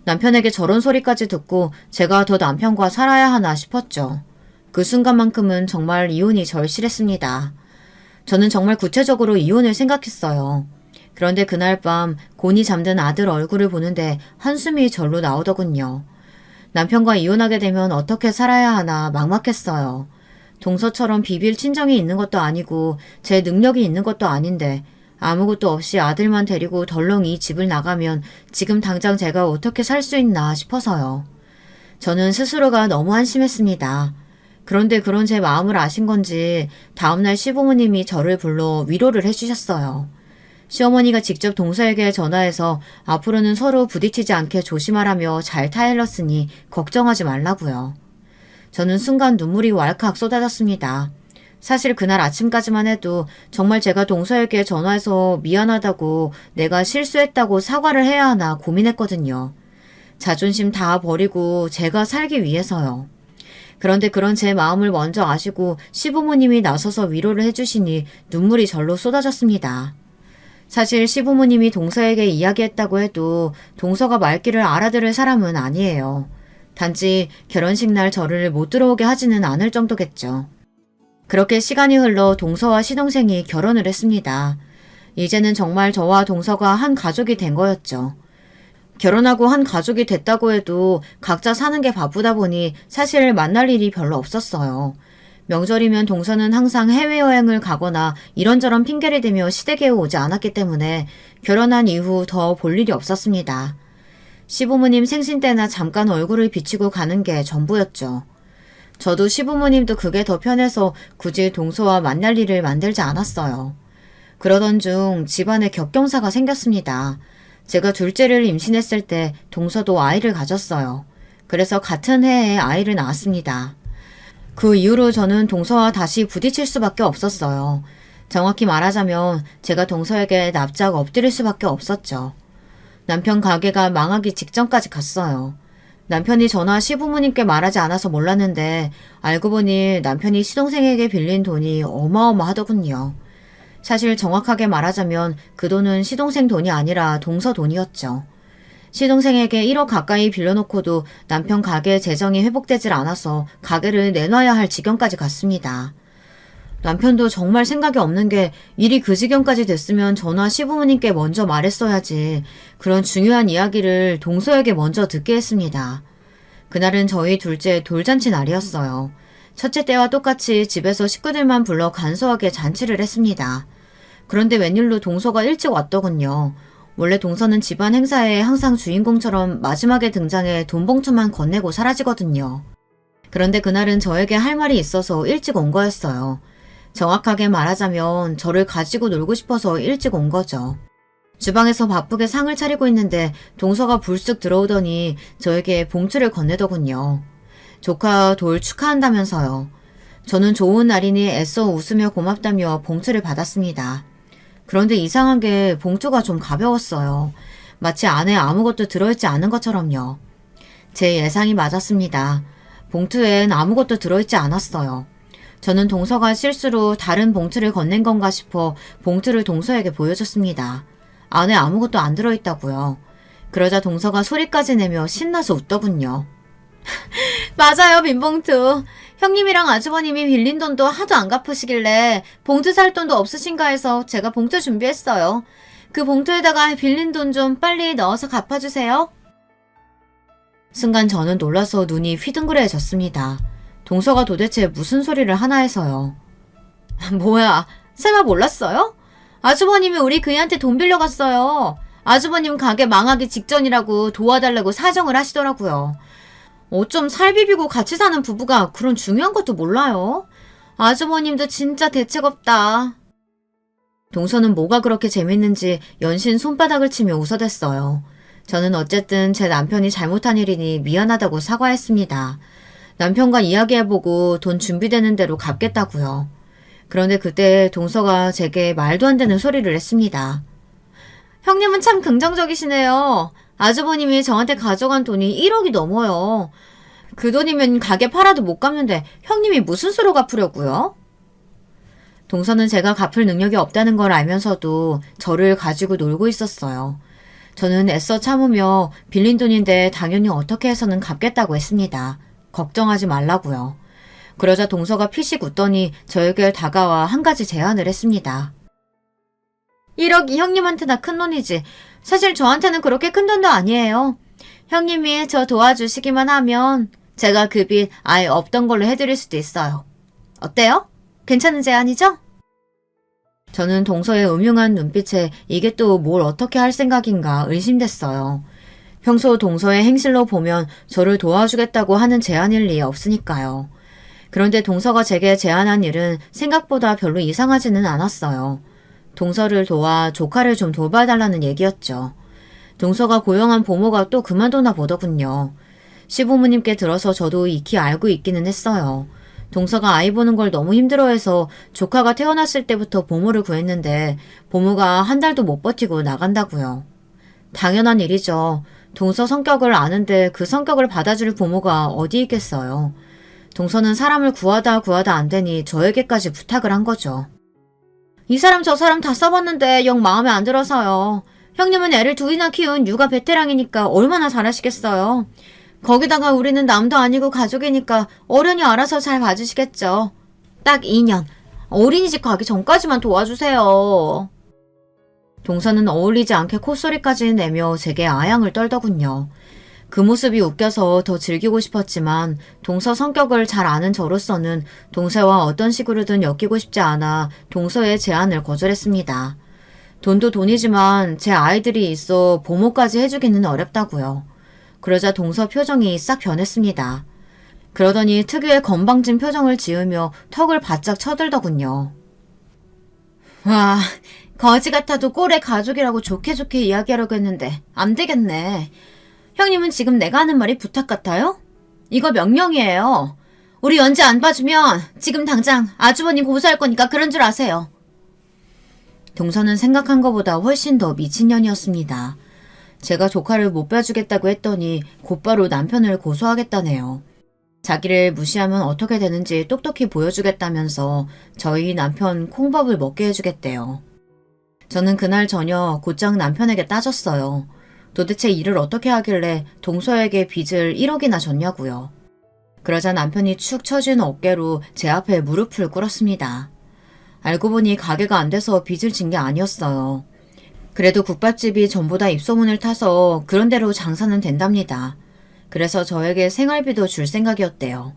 남편에게 저런 소리까지 듣고 제가 더 남편과 살아야 하나 싶었죠. 그 순간만큼은 정말 이혼이 절실했습니다. 저는 정말 구체적으로 이혼을 생각했어요. 그런데 그날 밤 곤히 잠든 아들 얼굴을 보는데 한숨이 절로 나오더군요. 남편과 이혼하게 되면 어떻게 살아야 하나 막막했어요. 동서처럼 비빌 친정이 있는 것도 아니고 제 능력이 있는 것도 아닌데 아무것도 없이 아들만 데리고 덜렁 이 집을 나가면 지금 당장 제가 어떻게 살 수 있나 싶어서요. 저는 스스로가 너무 한심했습니다. 그런데 그런 제 마음을 아신 건지 다음날 시부모님이 저를 불러 위로를 해주셨어요. 시어머니가 직접 동서에게 전화해서 앞으로는 서로 부딪히지 않게 조심하라며 잘 타일렀으니 걱정하지 말라고요. 저는 순간 눈물이 왈칵 쏟아졌습니다. 사실 그날 아침까지만 해도 정말 제가 동서에게 전화해서 미안하다고 내가 실수했다고 사과를 해야 하나 고민했거든요. 자존심 다 버리고 제가 살기 위해서요. 그런데 그런 제 마음을 먼저 아시고 시부모님이 나서서 위로를 해주시니 눈물이 절로 쏟아졌습니다. 사실 시부모님이 동서에게 이야기했다고 해도 동서가 말귀를 알아들을 사람은 아니에요. 단지 결혼식 날 저를 못 들어오게 하지는 않을 정도겠죠. 그렇게 시간이 흘러 동서와 시동생이 결혼을 했습니다. 이제는 정말 저와 동서가 한 가족이 된 거였죠. 결혼하고 한 가족이 됐다고 해도 각자 사는 게 바쁘다 보니 사실 만날 일이 별로 없었어요. 명절이면 동서는 항상 해외여행을 가거나 이런저런 핑계를 대며 시댁에 오지 않았기 때문에 결혼한 이후 더 볼 일이 없었습니다. 시부모님 생신 때나 잠깐 얼굴을 비치고 가는 게 전부였죠. 저도 시부모님도 그게 더 편해서 굳이 동서와 만날 일을 만들지 않았어요. 그러던 중 집안에 격경사가 생겼습니다. 제가 둘째를 임신했을 때 동서도 아이를 가졌어요. 그래서 같은 해에 아이를 낳았습니다. 그 이후로 저는 동서와 다시 부딪힐 수밖에 없었어요. 정확히 말하자면 제가 동서에게 납작 엎드릴 수밖에 없었죠. 남편 가게가 망하기 직전까지 갔어요. 남편이 전화 시부모님께 말하지 않아서 몰랐는데 알고 보니 남편이 시동생에게 빌린 돈이 어마어마하더군요. 사실 정확하게 말하자면 그 돈은 시동생 돈이 아니라 동서 돈이었죠. 시동생에게 1억 가까이 빌려놓고도 남편 가게 재정이 회복되질 않아서 가게를 내놔야 할 지경까지 갔습니다. 남편도 정말 생각이 없는 게 일이 그 지경까지 됐으면 전화 시부모님께 먼저 말했어야지 그런 중요한 이야기를 동서에게 먼저 듣게 했습니다. 그날은 저희 둘째 돌잔치 날이었어요. 첫째 때와 똑같이 집에서 식구들만 불러 간소하게 잔치를 했습니다. 그런데 웬일로 동서가 일찍 왔더군요. 원래 동서는 집안 행사에 항상 주인공처럼 마지막에 등장해 돈봉투만 건네고 사라지거든요. 그런데 그날은 저에게 할 말이 있어서 일찍 온 거였어요. 정확하게 말하자면 저를 가지고 놀고 싶어서 일찍 온 거죠. 주방에서 바쁘게 상을 차리고 있는데 동서가 불쑥 들어오더니 저에게 봉투를 건네더군요. 조카 돌 축하한다면서요. 저는 좋은 날이니 애써 웃으며 고맙다며 봉투를 받았습니다. 그런데 이상한 게 봉투가 좀 가벼웠어요. 마치 안에 아무것도 들어있지 않은 것처럼요. 제 예상이 맞았습니다. 봉투엔 아무것도 들어있지 않았어요. 저는 동서가 실수로 다른 봉투를 건넨 건가 싶어 봉투를 동서에게 보여줬습니다. 안에 아무것도 안 들어있다고요. 그러자 동서가 소리까지 내며 신나서 웃더군요. 맞아요, 빈봉투. 형님이랑 아주버님이 빌린 돈도 하도 안 갚으시길래 봉투 살 돈도 없으신가 해서 제가 봉투 준비했어요. 그 봉투에다가 빌린 돈 좀 빨리 넣어서 갚아주세요. 순간 저는 놀라서 눈이 휘둥그레졌습니다. 동서가 도대체 무슨 소리를 하나 해서요. 뭐야, 설마 몰랐어요? 아주버님이 우리 그이한테 돈 빌려갔어요. 아주버님 가게 망하기 직전이라고 도와달라고 사정을 하시더라고요. 어쩜 살 비비고 같이 사는 부부가 그런 중요한 것도 몰라요? 아주버님도 진짜 대책 없다. 동서는 뭐가 그렇게 재밌는지 연신 손바닥을 치며 웃어댔어요. 저는 어쨌든 제 남편이 잘못한 일이니 미안하다고 사과했습니다. 남편과 이야기해보고 돈 준비되는 대로 갚겠다고요. 그런데 그때 동서가 제게 말도 안 되는 소리를 했습니다. 형님은 참 긍정적이시네요. 아주버님이 저한테 가져간 돈이 1억이 넘어요. 그 돈이면 가게 팔아도 못 갚는데 형님이 무슨 수로 갚으려고요? 동서는 제가 갚을 능력이 없다는 걸 알면서도 저를 가지고 놀고 있었어요. 저는 애써 참으며 빌린 돈인데 당연히 어떻게 해서는 갚겠다고 했습니다. 걱정하지 말라고요. 그러자 동서가 피식 웃더니 저에게 다가와 한 가지 제안을 했습니다. 1억이 형님한테나 큰 돈이지. 사실 저한테는 그렇게 큰 돈도 아니에요. 형님이 저 도와주시기만 하면 제가 그 빚 아예 없던 걸로 해드릴 수도 있어요. 어때요? 괜찮은 제안이죠? 저는 동서의 음흉한 눈빛에 이게 또 뭘 어떻게 할 생각인가 의심됐어요. 평소 동서의 행실로 보면 저를 도와주겠다고 하는 제안일 리 없으니까요. 그런데 동서가 제게 제안한 일은 생각보다 별로 이상하지는 않았어요. 동서를 도와 조카를 좀 돌봐달라는 얘기였죠. 동서가 고용한 보모가 또 그만두나 보더군요. 시부모님께 들어서 저도 익히 알고 있기는 했어요. 동서가 아이 보는 걸 너무 힘들어해서 조카가 태어났을 때부터 보모를 구했는데 보모가 한 달도 못 버티고 나간다고요. 당연한 일이죠. 동서 성격을 아는데 그 성격을 받아줄 부모가 어디 있겠어요. 동서는 사람을 구하다 안 되니 저에게까지 부탁을 한 거죠. 이 사람 저 사람 다 써봤는데 영 마음에 안 들어서요. 형님은 애를 둘이나 키운 육아 베테랑이니까 얼마나 잘하시겠어요. 거기다가 우리는 남도 아니고 가족이니까 어른이 알아서 잘 봐주시겠죠. 딱 2년. 어린이집 가기 전까지만 도와주세요. 동서는 어울리지 않게 콧소리까지 내며 제게 아양을 떨더군요. 그 모습이 웃겨서 더 즐기고 싶었지만 동서 성격을 잘 아는 저로서는 동서와 어떤 식으로든 엮이고 싶지 않아 동서의 제안을 거절했습니다. 돈도 돈이지만 제 아이들이 있어 보모까지 해주기는 어렵다고요. 그러자 동서 표정이 싹 변했습니다. 그러더니 특유의 건방진 표정을 지으며 턱을 바짝 쳐들더군요. 와, 거지 같아도 꼴의 가족이라고 좋게 이야기하려고 했는데 안 되겠네. 형님은 지금 내가 하는 말이 부탁 같아요? 이거 명령이에요. 우리 연재 안 봐주면 지금 당장 아주버님 고소할 거니까 그런 줄 아세요. 동서는 생각한 것보다 훨씬 더 미친년이었습니다. 제가 조카를 못 봐주겠다고 했더니 곧바로 남편을 고소하겠다네요. 자기를 무시하면 어떻게 되는지 똑똑히 보여주겠다면서 저희 남편 콩밥을 먹게 해주겠대요. 저는 그날 저녁 곧장 남편에게 따졌어요. 도대체 일을 어떻게 하길래 동서에게 빚을 1억이나 졌냐고요. 그러자 남편이 축 처진 어깨로 제 앞에 무릎을 꿇었습니다. 알고 보니 가게가 안 돼서 빚을 진 게 아니었어요. 그래도 국밥집이 전부 다 입소문을 타서 그런 대로 장사는 된답니다. 그래서 저에게 생활비도 줄 생각이었대요.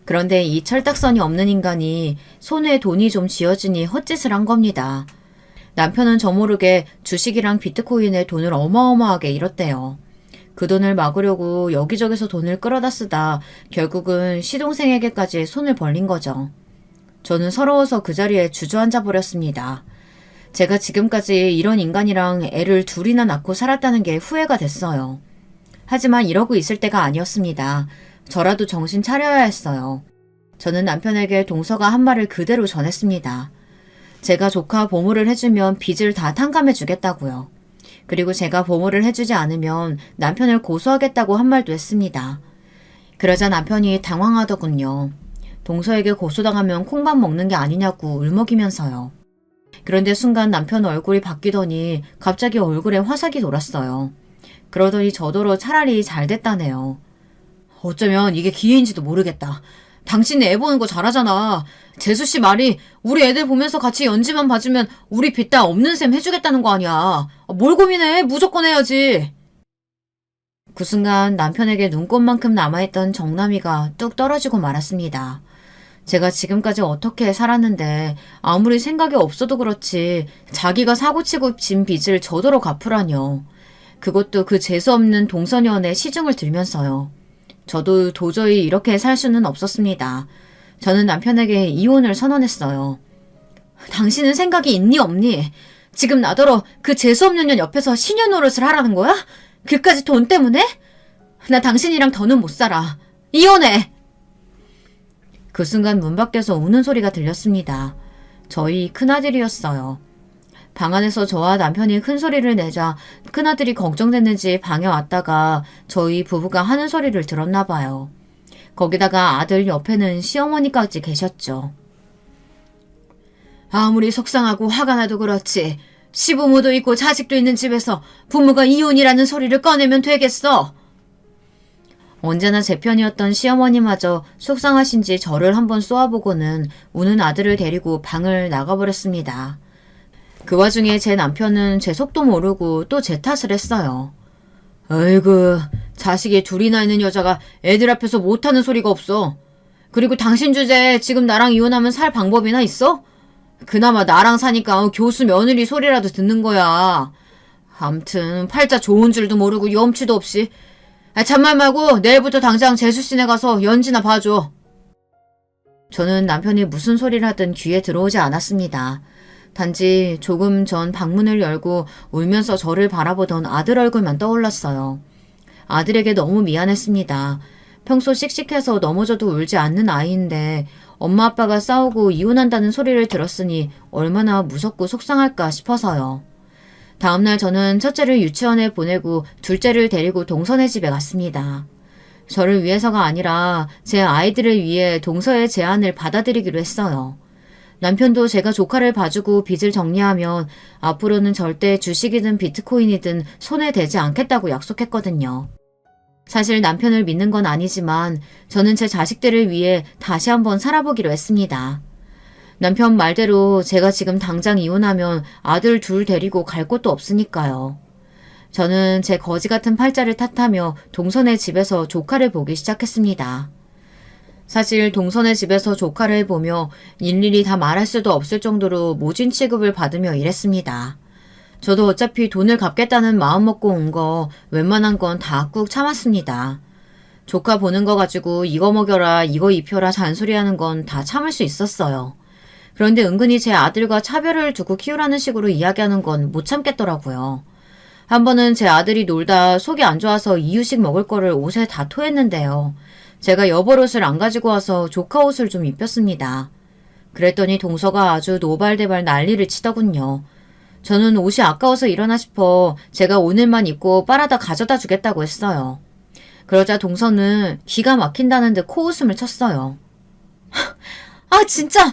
그런데 이 철딱선이 없는 인간이 손에 돈이 좀 쥐어지니 헛짓을 한 겁니다. 남편은 저 모르게 주식이랑 비트코인에 돈을 어마어마하게 잃었대요. 그 돈을 막으려고 여기저기서 돈을 끌어다 쓰다 결국은 시동생에게까지 손을 벌린 거죠. 저는 서러워서 그 자리에 주저앉아 버렸습니다. 제가 지금까지 이런 인간이랑 애를 둘이나 낳고 살았다는 게 후회가 됐어요. 하지만 이러고 있을 때가 아니었습니다. 저라도 정신 차려야 했어요. 저는 남편에게 동서가 한 말을 그대로 전했습니다. 제가 조카 보모를 해주면 빚을 다 탕감해 주겠다고요. 그리고 제가 보모를 해주지 않으면 남편을 고소하겠다고 한 말도 했습니다. 그러자 남편이 당황하더군요. 동서에게 고소당하면 콩밥 먹는 게 아니냐고 울먹이면서요. 그런데 순간 남편 얼굴이 바뀌더니 갑자기 얼굴에 화삭이 돌았어요. 그러더니 저더러 차라리 잘 됐다네요. 어쩌면 이게 기회인지도 모르겠다. 당신이 애 보는 거 잘하잖아. 재수씨 말이 우리 애들 보면서 같이 연지만 봐주면 우리 빚 다 없는 셈 해주겠다는 거 아니야. 뭘 고민해. 무조건 해야지. 그 순간 남편에게 눈꽃만큼 남아있던 정남이가 뚝 떨어지고 말았습니다. 제가 지금까지 어떻게 살았는데 아무리 생각이 없어도 그렇지 자기가 사고치고 진 빚을 저더러 갚으라뇨. 그것도 그 재수없는 동서녀의 시중을 들면서요. 저도 도저히 이렇게 살 수는 없었습니다. 저는 남편에게 이혼을 선언했어요. 당신은 생각이 있니 없니? 지금 나더러 그 재수없는 년 옆에서 시녀 노릇을 하라는 거야? 그까지 돈 때문에? 나 당신이랑 더는 못 살아. 이혼해! 그 순간 문 밖에서 우는 소리가 들렸습니다. 저희 큰아들이었어요. 방 안에서 저와 남편이 큰 소리를 내자 큰아들이 걱정됐는지 방에 왔다가 저희 부부가 하는 소리를 들었나 봐요. 거기다가 아들 옆에는 시어머니까지 계셨죠. 아무리 속상하고 화가 나도 그렇지 시부모도 있고 자식도 있는 집에서 부모가 이혼이라는 소리를 꺼내면 되겠어. 언제나 제 편이었던 시어머니마저 속상하신지 저를 한번 쏘아보고는 우는 아들을 데리고 방을 나가버렸습니다. 그 와중에 제 남편은 제 속도 모르고 또 제 탓을 했어요. 아이고, 자식이 둘이나 있는 여자가 애들 앞에서 못하는 소리가 없어. 그리고 당신 주제에 지금 나랑 이혼하면 살 방법이나 있어? 그나마 나랑 사니까 교수 며느리 소리라도 듣는 거야. 암튼 팔자 좋은 줄도 모르고 염치도 없이. 잔말 말고 내일부터 당장 재수씨네 가서 연지나 봐줘. 저는 남편이 무슨 소리를 하든 귀에 들어오지 않았습니다. 단지 조금 전 방문을 열고 울면서 저를 바라보던 아들 얼굴만 떠올랐어요. 아들에게 너무 미안했습니다. 평소 씩씩해서 넘어져도 울지 않는 아이인데 엄마 아빠가 싸우고 이혼한다는 소리를 들었으니 얼마나 무섭고 속상할까 싶어서요. 다음날 저는 첫째를 유치원에 보내고 둘째를 데리고 동서네 집에 갔습니다. 저를 위해서가 아니라 제 아이들을 위해 동서의 제안을 받아들이기로 했어요. 남편도 제가 조카를 봐주고 빚을 정리하면 앞으로는 절대 주식이든 비트코인이든 손에 대지 않겠다고 약속했거든요. 사실 남편을 믿는 건 아니지만 저는 제 자식들을 위해 다시 한번 살아보기로 했습니다. 남편 말대로 제가 지금 당장 이혼하면 아들 둘 데리고 갈 곳도 없으니까요. 저는 제 거지 같은 팔자를 탓하며 동선의 집에서 조카를 보기 시작했습니다. 사실 동선의 집에서 조카를 보며 일일이 다 말할 수도 없을 정도로 모진 취급을 받으며 일했습니다. 저도 어차피 돈을 갚겠다는 마음 먹고 온 거 웬만한 건 다 꾹 참았습니다. 조카 보는 거 가지고 이거 먹여라 이거 입혀라 잔소리하는 건 다 참을 수 있었어요. 그런데 은근히 제 아들과 차별을 두고 키우라는 식으로 이야기하는 건 못 참겠더라고요. 한 번은 제 아들이 놀다 속이 안 좋아서 이유식 먹을 거를 옷에 다 토했는데요. 제가 여벌옷을 안 가지고 와서 조카 옷을 좀 입혔습니다. 그랬더니 동서가 아주 노발대발 난리를 치더군요. 저는 옷이 아까워서 일어나 싶어 제가 오늘만 입고 빨아다 가져다 주겠다고 했어요. 그러자 동서는 기가 막힌다는 듯 코웃음을 쳤어요. 아, 진짜!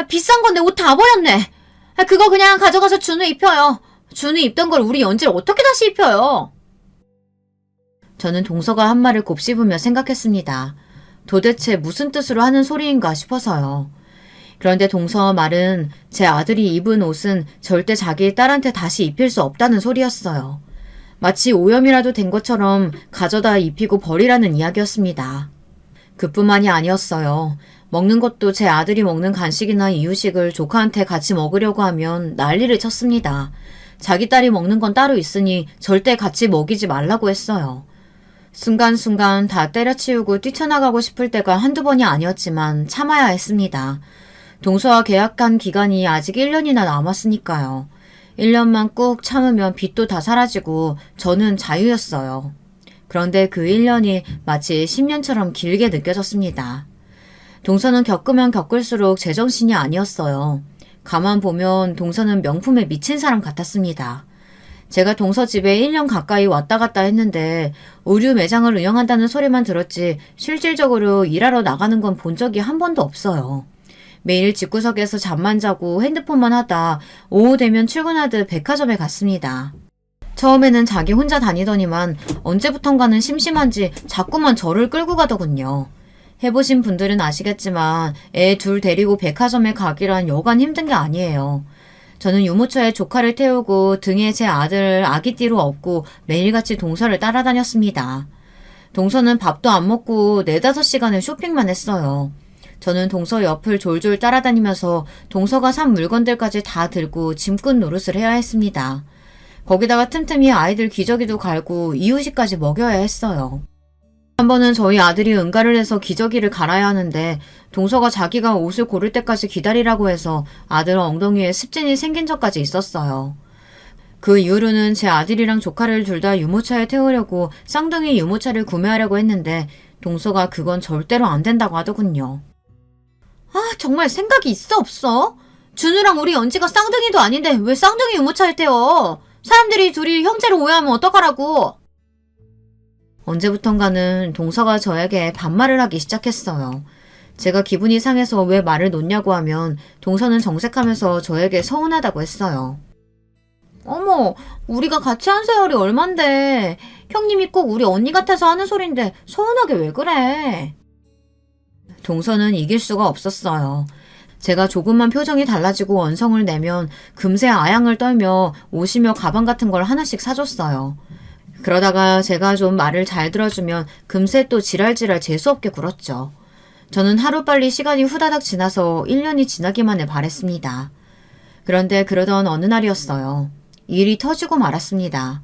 비싼 건데 옷 다 버렸네. 그거 그냥 가져가서 준우 입혀요. 준우 입던 걸 우리 연지를 어떻게 다시 입혀요? 저는 동서가 한 말을 곱씹으며 생각했습니다. 도대체 무슨 뜻으로 하는 소리인가 싶어서요. 그런데 동서 말은 제 아들이 입은 옷은 절대 자기 딸한테 다시 입힐 수 없다는 소리였어요. 마치 오염이라도 된 것처럼 가져다 입히고 버리라는 이야기였습니다. 그뿐만이 아니었어요. 먹는 것도 제 아들이 먹는 간식이나 이유식을 조카한테 같이 먹으려고 하면 난리를 쳤습니다. 자기 딸이 먹는 건 따로 있으니 절대 같이 먹이지 말라고 했어요. 순간순간 다 때려치우고 뛰쳐나가고 싶을 때가 한두 번이 아니었지만 참아야 했습니다. 동서와 계약한 기간이 아직 1년이나 남았으니까요. 1년만 꾹 참으면 빚도 다 사라지고 저는 자유였어요. 그런데 그 1년이 마치 10년처럼 길게 느껴졌습니다. 동서는 겪으면 겪을수록 제정신이 아니었어요. 가만 보면 동서는 명품에 미친 사람 같았습니다. 제가 동서 집에 1년 가까이 왔다 갔다 했는데 의류 매장을 운영한다는 소리만 들었지 실질적으로 일하러 나가는 건 본 적이 한 번도 없어요. 매일 집구석에서 잠만 자고 핸드폰만 하다 오후 되면 출근하듯 백화점에 갔습니다. 처음에는 자기 혼자 다니더니만 언제부턴가는 심심한지 자꾸만 저를 끌고 가더군요. 해보신 분들은 아시겠지만 애 둘 데리고 백화점에 가기란 여간 힘든 게 아니에요. 저는 유모차에 조카를 태우고 등에 제 아들 아기띠로 업고 매일같이 동서를 따라다녔습니다. 동서는 밥도 안 먹고 4-5시간을 쇼핑만 했어요. 저는 동서 옆을 졸졸 따라다니면서 동서가 산 물건들까지 다 들고 짐꾼 노릇을 해야 했습니다. 거기다가 틈틈이 아이들 기저귀도 갈고 이유식까지 먹여야 했어요. 한 번은 저희 아들이 응가를 해서 기저귀를 갈아야 하는데 동서가 자기가 옷을 고를 때까지 기다리라고 해서 아들 엉덩이에 습진이 생긴 적까지 있었어요. 그 이후로는 제 아들이랑 조카를 둘 다 유모차에 태우려고 쌍둥이 유모차를 구매하려고 했는데 동서가 그건 절대로 안 된다고 하더군요. 아, 정말 생각이 있어 없어? 준우랑 우리 연지가 쌍둥이도 아닌데 왜 쌍둥이 유모차에 태워? 사람들이 둘이 형제를 오해하면 어떡하라고? 언제부턴가는 동서가 저에게 반말을 하기 시작했어요. 제가 기분이 상해서 왜 말을 놓냐고 하면 동서는 정색하면서 저에게 서운하다고 했어요. 어머, 우리가 같이 한 세월이 얼만데 형님이 꼭 우리 언니 같아서 하는 소린데 서운하게 왜 그래? 동서는 이길 수가 없었어요. 제가 조금만 표정이 달라지고 언성을 내면 금세 아양을 떨며 옷이며 가방 같은 걸 하나씩 사줬어요. 그러다가 제가 좀 말을 잘 들어주면 금세 또 지랄지랄 재수없게 굴었죠. 저는 하루빨리 시간이 후다닥 지나서 1년이 지나기만을 바랬습니다. 그런데 그러던 어느 날이었어요. 일이 터지고 말았습니다.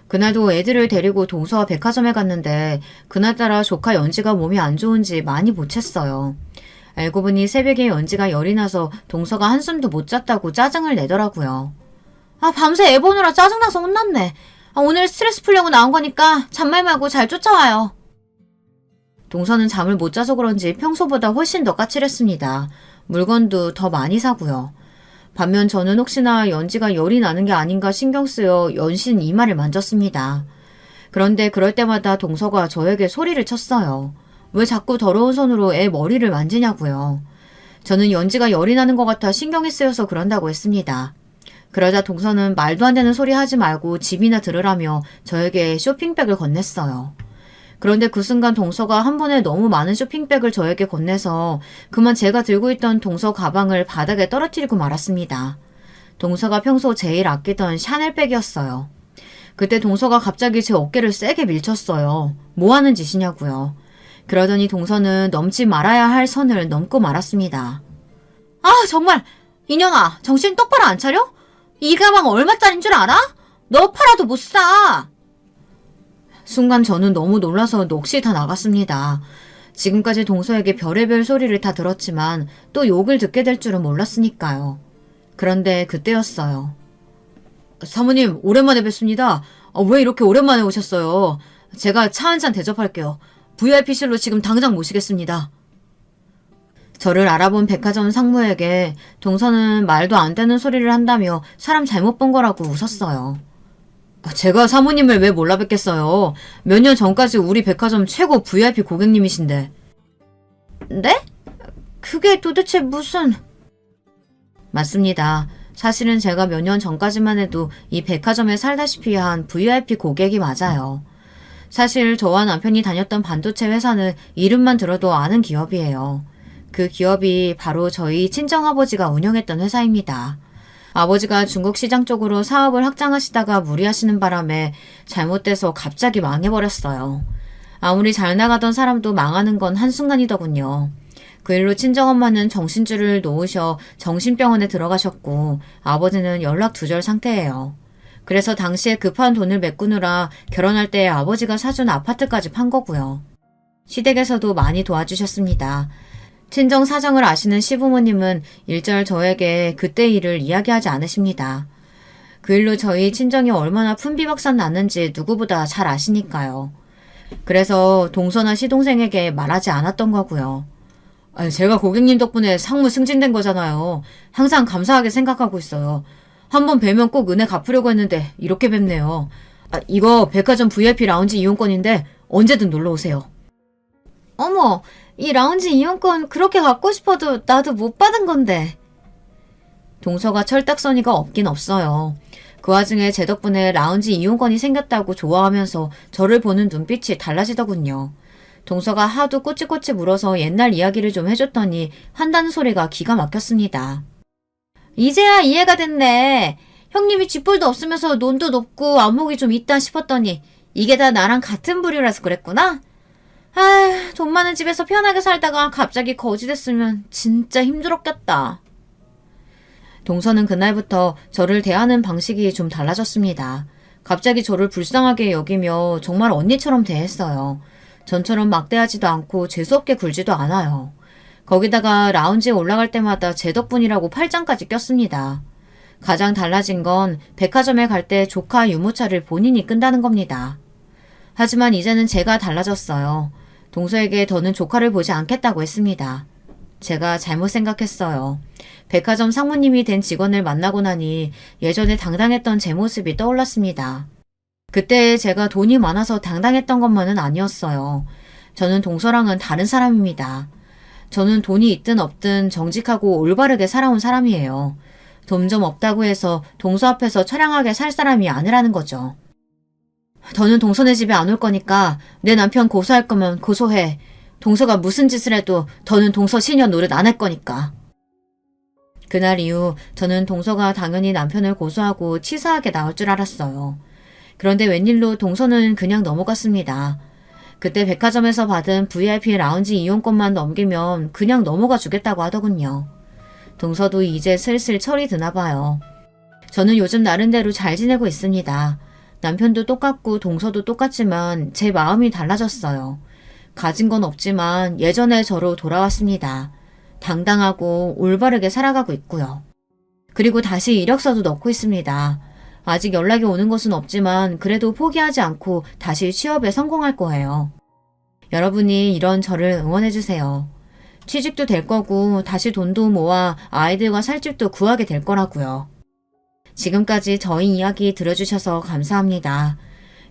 그날도 애들을 데리고 동서와 백화점에 갔는데 그날따라 조카 연지가 몸이 안 좋은지 많이 보챘어요. 알고 보니 새벽에 연지가 열이 나서 동서가 한숨도 못 잤다고 짜증을 내더라고요. 아, 밤새 애 보느라 짜증나서 혼났네. 오늘 스트레스 풀려고 나온 거니까 잔말 말고 잘 쫓아와요. 동서는 잠을 못 자서 그런지 평소보다 훨씬 더 까칠했습니다. 물건도 더 많이 사고요. 반면 저는 혹시나 연지가 열이 나는 게 아닌가 신경 쓰여 연신 이마를 만졌습니다. 그런데 그럴 때마다 동서가 저에게 소리를 쳤어요. 왜 자꾸 더러운 손으로 애 머리를 만지냐고요. 저는 연지가 열이 나는 것 같아 신경이 쓰여서 그런다고 했습니다. 그러자 동서는 말도 안 되는 소리 하지 말고 집이나 들으라며 저에게 쇼핑백을 건넸어요. 그런데 그 순간 동서가 한 번에 너무 많은 쇼핑백을 저에게 건네서 그만 제가 들고 있던 동서 가방을 바닥에 떨어뜨리고 말았습니다. 동서가 평소 제일 아끼던 샤넬백이었어요. 그때 동서가 갑자기 제 어깨를 세게 밀쳤어요. 뭐 하는 짓이냐고요. 그러더니 동서는 넘지 말아야 할 선을 넘고 말았습니다. 아, 정말 이년아, 정신 똑바로 안 차려? 이 가방 얼마짜린 줄 알아? 너 팔아도 못 사. 순간 저는 너무 놀라서 넋이 다 나갔습니다. 지금까지 동서에게 별의별 소리를 다 들었지만 또 욕을 듣게 될 줄은 몰랐으니까요. 그런데 그때였어요. 사모님, 오랜만에 뵙습니다. 왜 이렇게 오랜만에 오셨어요? 제가 차 한잔 대접할게요. VIP실로 지금 당장 모시겠습니다. 저를 알아본 백화점 상무에게 동서는 말도 안 되는 소리를 한다며 사람 잘못 본 거라고 웃었어요. 제가 사모님을 왜 몰라 뵙겠어요. 몇 년 전까지 우리 백화점 최고 VIP 고객님이신데. 네? 그게 도대체 무슨... 맞습니다. 사실은 제가 몇 년 전까지만 해도 이 백화점에 살다시피 한 VIP 고객이 맞아요. 사실 저와 남편이 다녔던 반도체 회사는 이름만 들어도 아는 기업이에요. 그 기업이 바로 저희 친정아버지가 운영했던 회사입니다. 아버지가 중국 시장 쪽으로 사업을 확장하시다가 무리하시는 바람에 잘못돼서 갑자기 망해버렸어요. 아무리 잘 나가던 사람도 망하는 건 한순간이더군요. 그 일로 친정엄마는 정신줄을 놓으셔 정신병원에 들어가셨고 아버지는 연락두절 상태예요. 그래서 당시에 급한 돈을 메꾸느라 결혼할 때 아버지가 사준 아파트까지 판 거고요. 시댁에서도 많이 도와주셨습니다. 친정 사정을 아시는 시부모님은 일절 저에게 그때 일을 이야기하지 않으십니다. 그 일로 저희 친정이 얼마나 품비박산 났는지 누구보다 잘 아시니까요. 그래서 동서나 시동생에게 말하지 않았던 거고요. 제가 고객님 덕분에 상무 승진된 거잖아요. 항상 감사하게 생각하고 있어요. 한번 뵈면 꼭 은혜 갚으려고 했는데 이렇게 뵙네요. 이거 백화점 VIP 라운지 이용권인데 언제든 놀러 오세요. 어머, 이 라운지 이용권 그렇게 갖고 싶어도 나도 못 받은 건데. 동서가 철딱서니가 없긴 없어요. 그 와중에 제 덕분에 라운지 이용권이 생겼다고 좋아하면서 저를 보는 눈빛이 달라지더군요. 동서가 하도 꼬치꼬치 물어서 옛날 이야기를 좀 해줬더니 한다는 소리가 기가 막혔습니다. 이제야 이해가 됐네. 형님이 쥐뿔도 없으면서 논도 높고 안목이 좀 있다 싶었더니 이게 다 나랑 같은 부류라서 그랬구나? 돈 많은 집에서 편하게 살다가 갑자기 거지 됐으면 진짜 힘들었겠다. 동서는 그날부터 저를 대하는 방식이 좀 달라졌습니다. 갑자기 저를 불쌍하게 여기며 정말 언니처럼 대했어요. 전처럼 막대하지도 않고 재수없게 굴지도 않아요. 거기다가 라운지에 올라갈 때마다 제 덕분이라고 팔짱까지 꼈습니다. 가장 달라진 건 백화점에 갈 때 조카 유모차를 본인이 끈다는 겁니다. 하지만 이제는 제가 달라졌어요. 동서에게 더는 조카를 보지 않겠다고 했습니다. 제가 잘못 생각했어요. 백화점 상무님이 된 직원을 만나고 나니 예전에 당당했던 제 모습이 떠올랐습니다. 그때 제가 돈이 많아서 당당했던 것만은 아니었어요. 저는 동서랑은 다른 사람입니다. 저는 돈이 있든 없든 정직하고 올바르게 살아온 사람이에요. 돈 좀 없다고 해서 동서 앞에서 처량하게 살 사람이 아니라는 거죠. 더는 동서네 집에 안 올 거니까 내 남편 고소할 거면 고소해. 동서가 무슨 짓을 해도 더는 동서 시녀 노릇 안 할 거니까. 그날 이후 저는 동서가 당연히 남편을 고소하고 치사하게 나올 줄 알았어요. 그런데 웬일로 동서는 그냥 넘어갔습니다. 그때 백화점에서 받은 VIP 라운지 이용권만 넘기면 그냥 넘어가 주겠다고 하더군요. 동서도 이제 슬슬 철이 드나 봐요. 저는 요즘 나름대로 잘 지내고 있습니다. 남편도 똑같고 동서도 똑같지만 제 마음이 달라졌어요. 가진 건 없지만 예전의 저로 돌아왔습니다. 당당하고 올바르게 살아가고 있고요. 그리고 다시 이력서도 넣고 있습니다. 아직 연락이 오는 것은 없지만 그래도 포기하지 않고 다시 취업에 성공할 거예요. 여러분이 이런 저를 응원해주세요. 취직도 될 거고 다시 돈도 모아 아이들과 살 집도 구하게 될 거라고요. 지금까지 저희 이야기 들어주셔서 감사합니다.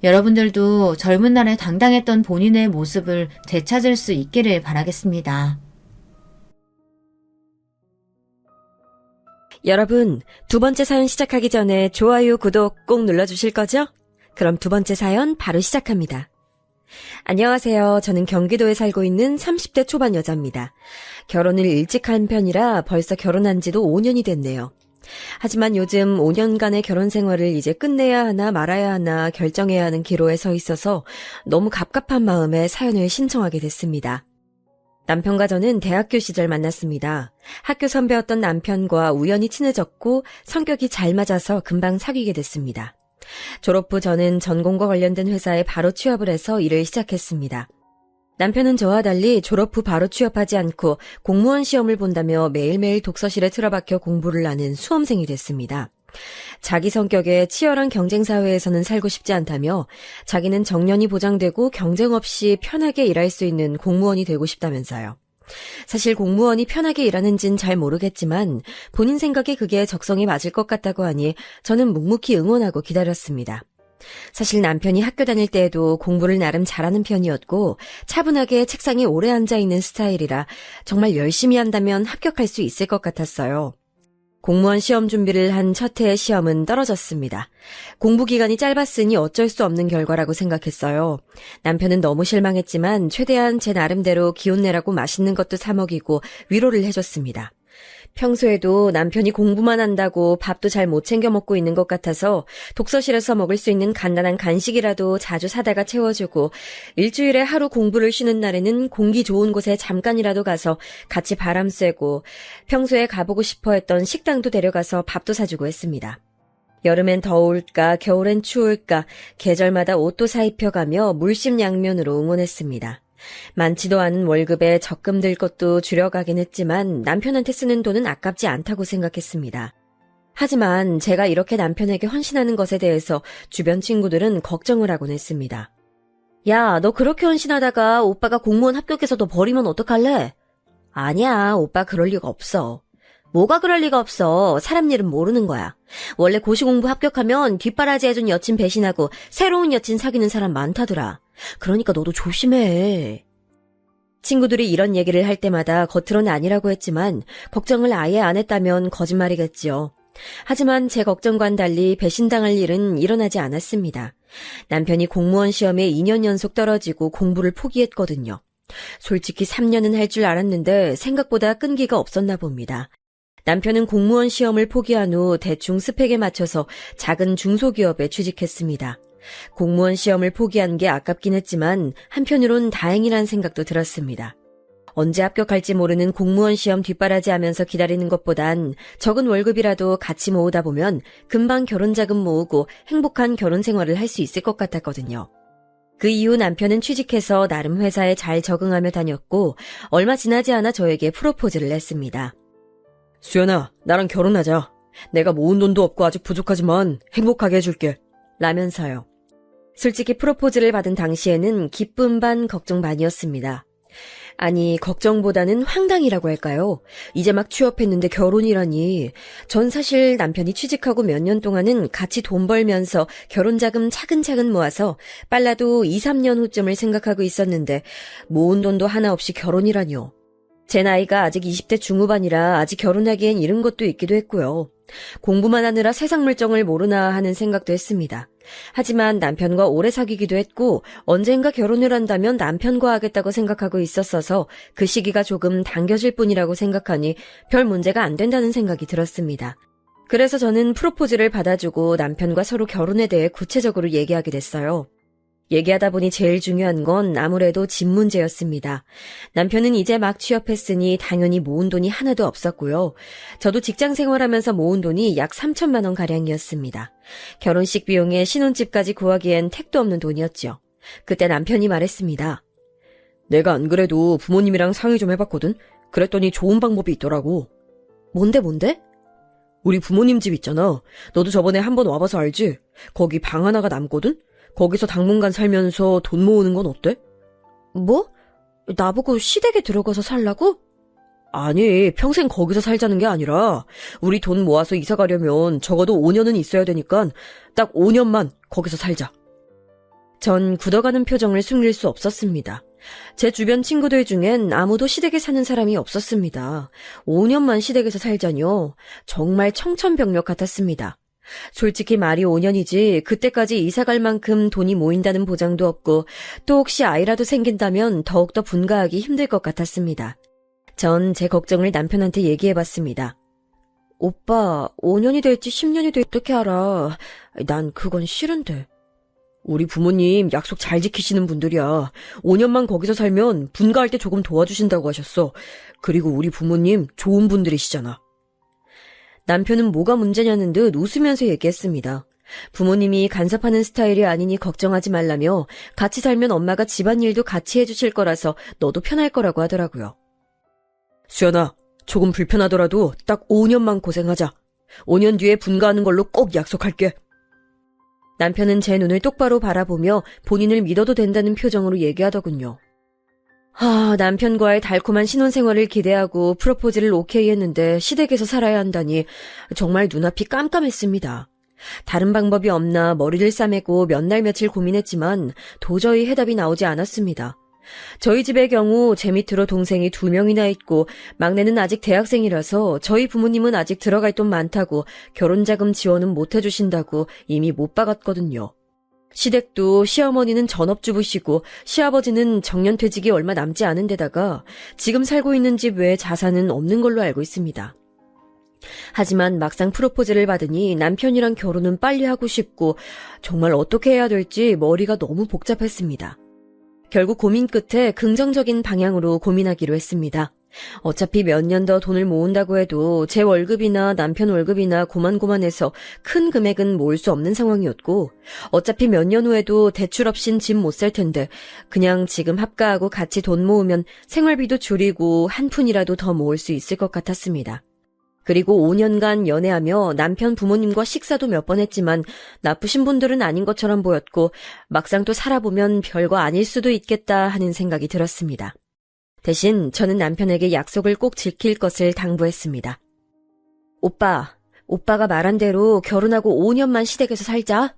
여러분들도 젊은 날에 당당했던 본인의 모습을 되찾을 수 있기를 바라겠습니다. 여러분, 두 번째 사연 시작하기 전에 좋아요, 구독 꼭 눌러주실 거죠? 그럼 두 번째 사연 바로 시작합니다. 안녕하세요. 저는 경기도에 살고 있는 30대 초반 여자입니다. 결혼을 일찍 한 편이라 벌써 결혼한 지도 5년이 됐네요. 하지만 요즘 5년간의 결혼 생활을 이제 끝내야 하나 말아야 하나 결정해야 하는 기로에 서 있어서 너무 갑갑한 마음에 사연을 신청하게 됐습니다. 남편과 저는 대학교 시절 만났습니다. 학교 선배였던 남편과 우연히 친해졌고 성격이 잘 맞아서 금방 사귀게 됐습니다. 졸업 후 저는 전공과 관련된 회사에 바로 취업을 해서 일을 시작했습니다. 남편은 저와 달리 졸업 후 바로 취업하지 않고 공무원 시험을 본다며 매일매일 독서실에 틀어박혀 공부를 하는 수험생이 됐습니다. 자기 성격에 치열한 경쟁사회에서는 살고 싶지 않다며 자기는 정년이 보장되고 경쟁 없이 편하게 일할 수 있는 공무원이 되고 싶다면서요. 사실 공무원이 편하게 일하는진 잘 모르겠지만 본인 생각에 그게 적성에 맞을 것 같다고 하니 저는 묵묵히 응원하고 기다렸습니다. 사실 남편이 학교 다닐 때에도 공부를 나름 잘하는 편이었고 차분하게 책상에 오래 앉아있는 스타일이라 정말 열심히 한다면 합격할 수 있을 것 같았어요. 공무원 시험 준비를 한 첫 해의 시험은 떨어졌습니다. 공부 기간이 짧았으니 어쩔 수 없는 결과라고 생각했어요. 남편은 너무 실망했지만 최대한 제 나름대로 기운 내라고 맛있는 것도 사 먹이고 위로를 해줬습니다. 평소에도 남편이 공부만 한다고 밥도 잘 못 챙겨 먹고 있는 것 같아서 독서실에서 먹을 수 있는 간단한 간식이라도 자주 사다가 채워주고 일주일에 하루 공부를 쉬는 날에는 공기 좋은 곳에 잠깐이라도 가서 같이 바람 쐬고 평소에 가보고 싶어 했던 식당도 데려가서 밥도 사주고 했습니다. 여름엔 더울까 겨울엔 추울까 계절마다 옷도 사입혀가며 물심양면으로 응원했습니다. 많지도 않은 월급에 적금 들 것도 줄여가긴 했지만 남편한테 쓰는 돈은 아깝지 않다고 생각했습니다. 하지만 제가 이렇게 남편에게 헌신하는 것에 대해서 주변 친구들은 걱정을 하곤 했습니다. 야, 너 그렇게 헌신하다가 오빠가 공무원 합격해서 너 버리면 어떡할래? 아니야, 오빠 그럴 리가 없어. 뭐가 그럴 리가 없어. 사람 일은 모르는 거야. 원래 고시공부 합격하면 뒷바라지 해준 여친 배신하고 새로운 여친 사귀는 사람 많다더라. 그러니까 너도 조심해. 친구들이 이런 얘기를 할 때마다 겉으로는 아니라고 했지만 걱정을 아예 안 했다면 거짓말이겠지요. 하지만 제 걱정과는 달리 배신당할 일은 일어나지 않았습니다. 남편이 공무원 시험에 2년 연속 떨어지고 공부를 포기했거든요. 솔직히 3년은 할 줄 알았는데 생각보다 끈기가 없었나 봅니다. 남편은 공무원 시험을 포기한 후 대충 스펙에 맞춰서 작은 중소기업에 취직했습니다. 공무원 시험을 포기한 게 아깝긴 했지만 한편으론 다행이란 생각도 들었습니다. 언제 합격할지 모르는 공무원 시험 뒷바라지 하면서 기다리는 것보단 적은 월급이라도 같이 모으다 보면 금방 결혼자금 모으고 행복한 결혼 생활을 할 수 있을 것 같았거든요. 그 이후 남편은 취직해서 나름 회사에 잘 적응하며 다녔고 얼마 지나지 않아 저에게 프로포즈를 했습니다. 수연아, 나랑 결혼하자. 내가 모은 돈도 없고 아직 부족하지만 행복하게 해줄게. 라면서요. 솔직히 프로포즈를 받은 당시에는 기쁨 반 걱정 반이었습니다. 아니, 걱정보다는 황당이라고 할까요? 이제 막 취업했는데 결혼이라니. 전 사실 남편이 취직하고 몇 년 동안은 같이 돈 벌면서 결혼자금 차근차근 모아서 빨라도 2, 3년 후쯤을 생각하고 있었는데 모은 돈도 하나 없이 결혼이라뇨. 제 나이가 아직 20대 중후반이라 아직 결혼하기엔 이른 것도 있기도 했고요. 공부만 하느라 세상 물정을 모르나 하는 생각도 했습니다. 하지만 남편과 오래 사귀기도 했고 언젠가 결혼을 한다면 남편과 하겠다고 생각하고 있었어서 그 시기가 조금 당겨질 뿐이라고 생각하니 별 문제가 안 된다는 생각이 들었습니다. 그래서 저는 프로포즈를 받아주고 남편과 서로 결혼에 대해 구체적으로 얘기하게 됐어요. 얘기하다 보니 제일 중요한 건 아무래도 집 문제였습니다. 남편은 이제 막 취업했으니 당연히 모은 돈이 하나도 없었고요. 저도 직장 생활하면서 모은 돈이 약 3천만 원 가량이었습니다. 결혼식 비용에 신혼집까지 구하기엔 택도 없는 돈이었죠. 그때 남편이 말했습니다. 내가 안 그래도 부모님이랑 상의 좀 해봤거든? 그랬더니 좋은 방법이 있더라고. 뭔데? 우리 부모님 집 있잖아. 너도 저번에 한번 와봐서 알지? 거기 방 하나가 남거든? 거기서 당분간 살면서 돈 모으는 건 어때? 뭐? 나보고 시댁에 들어가서 살라고? 아니, 평생 거기서 살자는 게 아니라 우리 돈 모아서 이사 가려면 적어도 5년은 있어야 되니까 딱 5년만 거기서 살자. 전 굳어가는 표정을 숨길 수 없었습니다. 제 주변 친구들 중엔 아무도 시댁에 사는 사람이 없었습니다. 5년만 시댁에서 살자뇨. 정말 청천벽력 같았습니다. 솔직히 말이 5년이지 그때까지 이사갈 만큼 돈이 모인다는 보장도 없고 또 혹시 아이라도 생긴다면 더욱더 분가하기 힘들 것 같았습니다. 전 제 걱정을 남편한테 얘기해봤습니다. 오빠, 5년이 될지 10년이 될지 어떻게 알아? 난 그건 싫은데. 우리 부모님 약속 잘 지키시는 분들이야. 5년만 거기서 살면 분가할 때 조금 도와주신다고 하셨어. 그리고 우리 부모님 좋은 분들이시잖아. 남편은 뭐가 문제냐는 듯 웃으면서 얘기했습니다. 부모님이 간섭하는 스타일이 아니니 걱정하지 말라며 같이 살면 엄마가 집안일도 같이 해주실 거라서 너도 편할 거라고 하더라고요. 수연아, 조금 불편하더라도 딱 5년만 고생하자. 5년 뒤에 분가하는 걸로 꼭 약속할게. 남편은 제 눈을 똑바로 바라보며 본인을 믿어도 된다는 표정으로 얘기하더군요. 남편과의 달콤한 신혼생활을 기대하고 프로포즈를 오케이 했는데 시댁에서 살아야 한다니 정말 눈앞이 깜깜했습니다. 다른 방법이 없나 머리를 싸매고 몇 날 며칠 고민했지만 도저히 해답이 나오지 않았습니다. 저희 집의 경우 제 밑으로 동생이 2명이나 있고 막내는 아직 대학생이라서 저희 부모님은 아직 들어갈 돈 많다고 결혼자금 지원은 못 해주신다고 이미 못 박았거든요. 시댁도 시어머니는 전업주부시고 시아버지는 정년퇴직이 얼마 남지 않은 데다가 지금 살고 있는 집 외에 자산은 없는 걸로 알고 있습니다. 하지만 막상 프로포즈를 받으니 남편이랑 결혼은 빨리 하고 싶고 정말 어떻게 해야 될지 머리가 너무 복잡했습니다. 결국 고민 끝에 긍정적인 방향으로 고민하기로 했습니다. 어차피 몇 년 더 돈을 모은다고 해도 제 월급이나 남편 월급이나 고만고만해서 큰 금액은 모을 수 없는 상황이었고 어차피 몇 년 후에도 대출 없인 집 못 살 텐데 그냥 지금 합가하고 같이 돈 모으면 생활비도 줄이고 한 푼이라도 더 모을 수 있을 것 같았습니다. 그리고 5년간 연애하며 남편 부모님과 식사도 몇 번 했지만 나쁘신 분들은 아닌 것처럼 보였고 막상 또 살아보면 별거 아닐 수도 있겠다 하는 생각이 들었습니다. 대신 저는 남편에게 약속을 꼭 지킬 것을 당부했습니다. 오빠가 말한 대로 결혼하고 5년만 시댁에서 살자.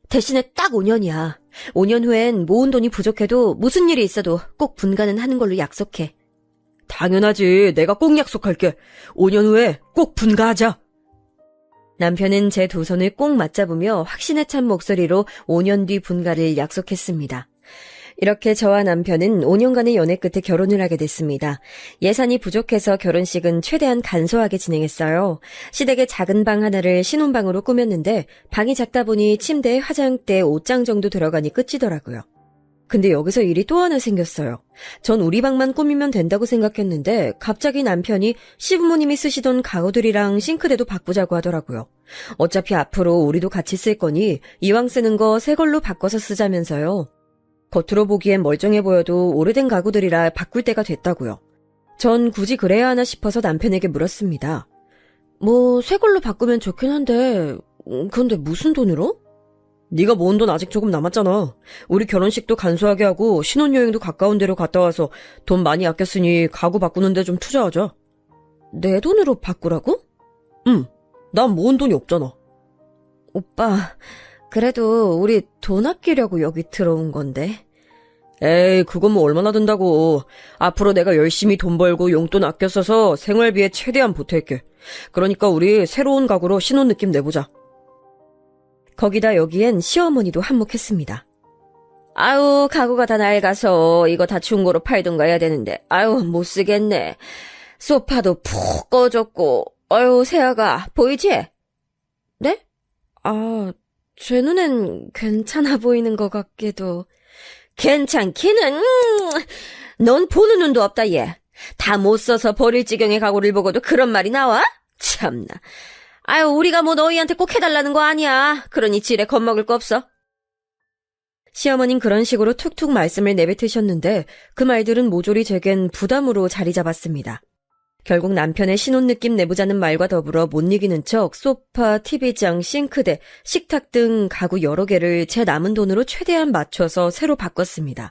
대신에 딱 5년이야. 5년 후엔 모은 돈이 부족해도 무슨 일이 있어도 꼭 분가는 하는 걸로 약속해. 당연하지. 내가 꼭 약속할게. 5년 후에 꼭 분가하자. 남편은 제 두 손을 꼭 맞잡으며 확신에 찬 목소리로 5년 뒤 분가를 약속했습니다. 이렇게 저와 남편은 5년간의 연애 끝에 결혼을 하게 됐습니다. 예산이 부족해서 결혼식은 최대한 간소하게 진행했어요. 시댁의 작은 방 하나를 신혼방으로 꾸몄는데 방이 작다 보니 침대에 화장대, 옷장 정도 들어가니 끝이더라고요. 근데 여기서 일이 또 하나 생겼어요. 전 우리 방만 꾸미면 된다고 생각했는데 갑자기 남편이 시부모님이 쓰시던 가구들이랑 싱크대도 바꾸자고 하더라고요. 어차피 앞으로 우리도 같이 쓸 거니 이왕 쓰는 거 새 걸로 바꿔서 쓰자면서요. 겉으로 보기엔 멀쩡해 보여도 오래된 가구들이라 바꿀 때가 됐다고요. 전 굳이 그래야 하나 싶어서 남편에게 물었습니다. 새 걸로 바꾸면 좋긴 한데 그런데 무슨 돈으로? 네가 모은 돈 아직 조금 남았잖아. 우리 결혼식도 간소하게 하고 신혼여행도 가까운 데로 갔다 와서 돈 많이 아꼈으니 가구 바꾸는 데 좀 투자하자. 내 돈으로 바꾸라고? 응. 난 모은 돈이 없잖아. 오빠, 그래도 우리 돈 아끼려고 여기 들어온 건데. 에이, 그건 뭐 얼마나 든다고. 앞으로 내가 열심히 돈 벌고 용돈 아껴 써서 생활비에 최대한 보탤게. 그러니까 우리 새로운 가구로 신혼 느낌 내보자. 거기다 여기엔 시어머니도 한몫했습니다. 아유, 가구가 다 낡아서 이거 다 중고로 팔든가 해야 되는데 아유, 못 쓰겠네. 소파도 푹 꺼졌고 아유, 세아가 보이지? 네? 제 눈엔 괜찮아 보이는 것 같기도. 괜찮기는 넌 보는 눈도 없다 얘. 다 못 써서 버릴 지경의 가구를 보고도 그런 말이 나와? 참나. 아유, 우리가 뭐 너희한테 꼭 해달라는 거 아니야. 그러니 지레 겁먹을 거 없어. 시어머닌 그런 식으로 툭툭 말씀을 내뱉으셨는데 그 말들은 모조리 제겐 부담으로 자리 잡았습니다. 결국 남편의 신혼 느낌 내보자는 말과 더불어 못 이기는 척 소파, TV장, 싱크대, 식탁 등 가구 여러 개를 제 남은 돈으로 최대한 맞춰서 새로 바꿨습니다.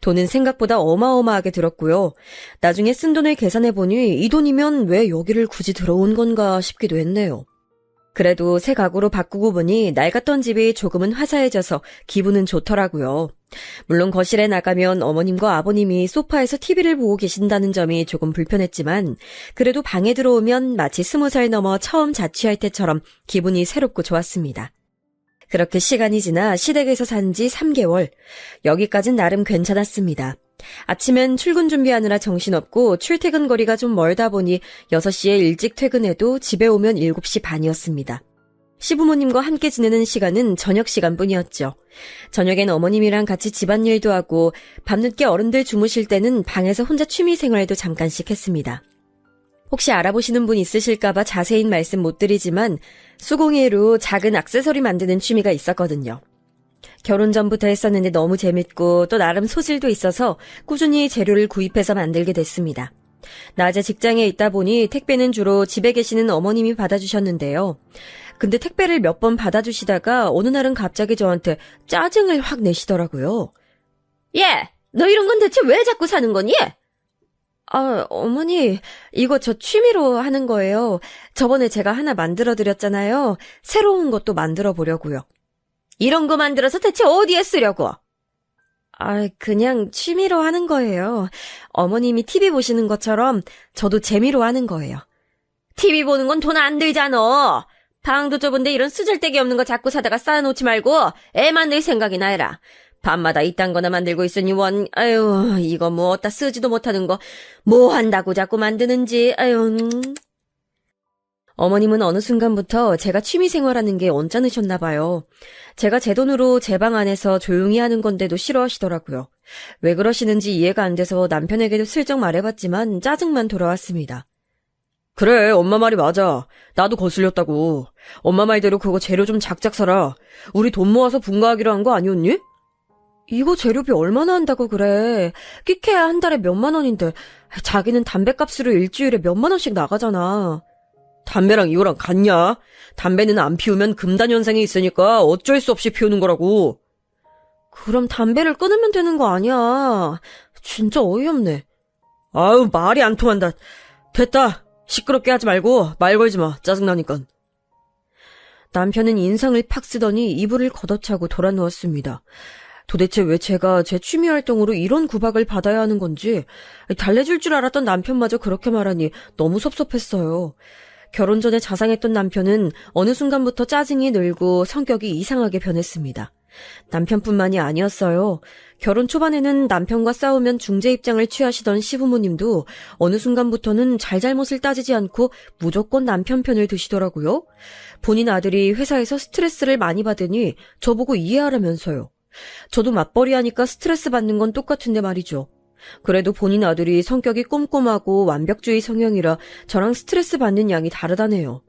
돈은 생각보다 어마어마하게 들었고요. 나중에 쓴 돈을 계산해보니 이 돈이면 왜 여기를 굳이 들어온 건가 싶기도 했네요. 그래도 새 가구로 바꾸고 보니 낡았던 집이 조금은 화사해져서 기분은 좋더라고요. 물론 거실에 나가면 어머님과 아버님이 소파에서 TV를 보고 계신다는 점이 조금 불편했지만 그래도 방에 들어오면 마치 20살 넘어 처음 자취할 때처럼 기분이 새롭고 좋았습니다. 그렇게 시간이 지나 시댁에서 산 지 3개월. 여기까진 나름 괜찮았습니다. 아침엔 출근 준비하느라 정신없고 출퇴근 거리가 좀 멀다 보니 6시에 일찍 퇴근해도 집에 오면 7시 반이었습니다. 시부모님과 함께 지내는 시간은 저녁 시간뿐이었죠. 저녁엔 어머님이랑 같이 집안일도 하고 밤늦게 어른들 주무실 때는 방에서 혼자 취미생활도 잠깐씩 했습니다. 혹시 알아보시는 분 있으실까봐 자세히 말씀 못 드리지만 수공예로 작은 액세서리 만드는 취미가 있었거든요. 결혼 전부터 했었는데 너무 재밌고 또 나름 소질도 있어서 꾸준히 재료를 구입해서 만들게 됐습니다. 낮에 직장에 있다 보니 택배는 주로 집에 계시는 어머님이 받아주셨는데요. 근데 택배를 몇 번 받아주시다가 어느 날은 갑자기 저한테 짜증을 확 내시더라고요. 예, 너 이런 건 대체 왜 자꾸 사는 거니? 어머니, 이거 저 취미로 하는 거예요. 저번에 제가 하나 만들어드렸잖아요. 새로운 것도 만들어 보려고요. 이런 거 만들어서 대체 어디에 쓰려고? 그냥 취미로 하는 거예요. 어머님이 TV 보시는 것처럼 저도 재미로 하는 거예요. TV 보는 건 돈 안 들잖아. 방도 좁은데 이런 쓰잘데기 없는 거 자꾸 사다가 쌓아놓지 말고 애 만들 생각이나 해라. 밤마다 이딴 거나 만들고 있으니 아유, 이거 뭐 어디다 쓰지도 못하는 거 뭐 한다고 자꾸 만드는지, 아유. 어머님은 어느 순간부터 제가 취미 생활하는 게 언짢으셨나 봐요. 제가 제 돈으로 제 방 안에서 조용히 하는 건데도 싫어하시더라고요. 왜 그러시는지 이해가 안 돼서 남편에게도 슬쩍 말해봤지만 짜증만 돌아왔습니다. 그래, 엄마 말이 맞아. 나도 거슬렸다고. 엄마 말대로 그거 재료 좀 작작 사라. 우리 돈 모아서 분가하기로 한 거 아니었니? 이거 재료비 얼마나 한다고 그래. 끼케야 한 달에 몇만 원인데 자기는 담배값으로 일주일에 몇만 원씩 나가잖아. 담배랑 이거랑 같냐? 담배는 안 피우면 금단 현상이 있으니까 어쩔 수 없이 피우는 거라고. 그럼 담배를 끊으면 되는 거 아니야. 진짜 어이없네. 아유, 말이 안 통한다. 됐다. 시끄럽게 하지 말고 말 걸지 마. 짜증나니까. 남편은 인상을 팍 쓰더니 이불을 걷어차고 돌아 누웠습니다. 도대체 왜 제가 제 취미 활동으로 이런 구박을 받아야 하는 건지 달래줄 줄 알았던 남편마저 그렇게 말하니 너무 섭섭했어요. 결혼 전에 자상했던 남편은 어느 순간부터 짜증이 늘고 성격이 이상하게 변했습니다. 남편뿐만이 아니었어요. 결혼 초반에는 남편과 싸우면 중재 입장을 취하시던 시부모님도 어느 순간부터는 잘잘못을 따지지 않고 무조건 남편 편을 드시더라고요. 본인 아들이 회사에서 스트레스를 많이 받으니 저보고 이해하라면서요. 저도 맞벌이하니까 스트레스 받는 건 똑같은데 말이죠. 그래도 본인 아들이 성격이 꼼꼼하고 완벽주의 성향이라 저랑 스트레스 받는 양이 다르다네요.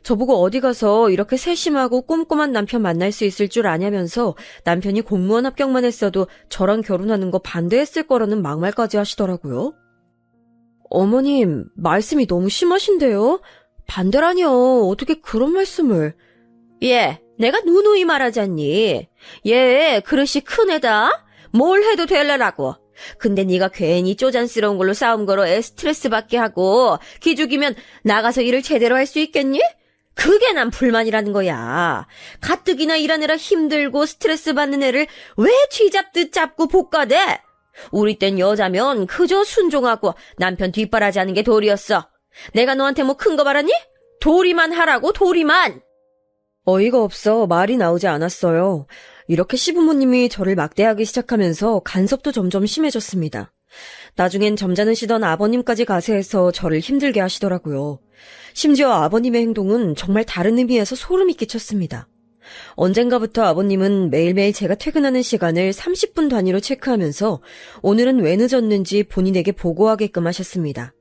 저보고 어디 가서 이렇게 세심하고 꼼꼼한 남편 만날 수 있을 줄 아냐면서 남편이 공무원 합격만 했어도 저랑 결혼하는 거 반대했을 거라는 막말까지 하시더라고요. 어머님, 말씀이 너무 심하신데요? 반대라뇨. 어떻게 그런 말씀을. 예, 내가 누누이 말하잖니. 얘 그릇이 큰 애다. 뭘 해도 될래라고. 근데 네가 괜히 쪼잔스러운 걸로 싸움 걸어 애 스트레스 받게 하고 기죽이면 나가서 일을 제대로 할 수 있겠니? 그게 난 불만이라는 거야. 가뜩이나 일하느라 힘들고 스트레스 받는 애를 왜 쥐잡듯 잡고 볶아대? 우리 땐 여자면 그저 순종하고 남편 뒷바라지 하는 게 도리였어. 내가 너한테 뭐 큰 거 바랐니? 도리만 하라고, 도리만. 어이가 없어 말이 나오지 않았어요. 이렇게 시부모님이 저를 막대하기 시작하면서 간섭도 점점 심해졌습니다. 나중엔 점잖으시던 아버님까지 가세해서 저를 힘들게 하시더라고요. 심지어 아버님의 행동은 정말 다른 의미에서 소름이 끼쳤습니다. 언젠가부터 아버님은 매일매일 제가 퇴근하는 시간을 30분 단위로 체크하면서 오늘은 왜 늦었는지 본인에게 보고하게끔 하셨습니다.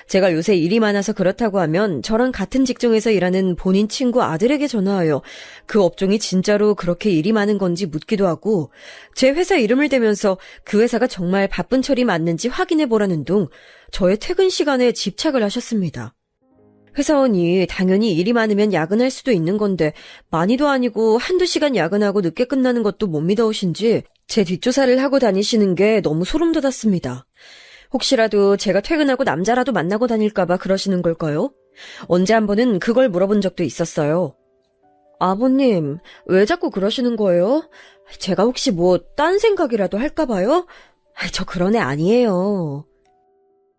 제가 요새 일이 많아서 그렇다고 하면 저랑 같은 직종에서 일하는 본인 친구 아들에게 전화하여 그 업종이 진짜로 그렇게 일이 많은 건지 묻기도 하고 제 회사 이름을 대면서 그 회사가 정말 바쁜 철이 맞는지 확인해보라는 둥 저의 퇴근 시간에 집착을 하셨습니다. 회사원이 당연히 일이 많으면 야근할 수도 있는 건데 많이도 아니고 한두 시간 야근하고 늦게 끝나는 것도 못 믿어오신지 제 뒷조사를 하고 다니시는 게 너무 소름 돋았습니다. 혹시라도 제가 퇴근하고 남자라도 만나고 다닐까봐 그러시는 걸까요? 언제 한 번은 그걸 물어본 적도 있었어요. 아버님, 왜 자꾸 그러시는 거예요? 제가 혹시 뭐 딴 생각이라도 할까봐요? 저 그런 애 아니에요.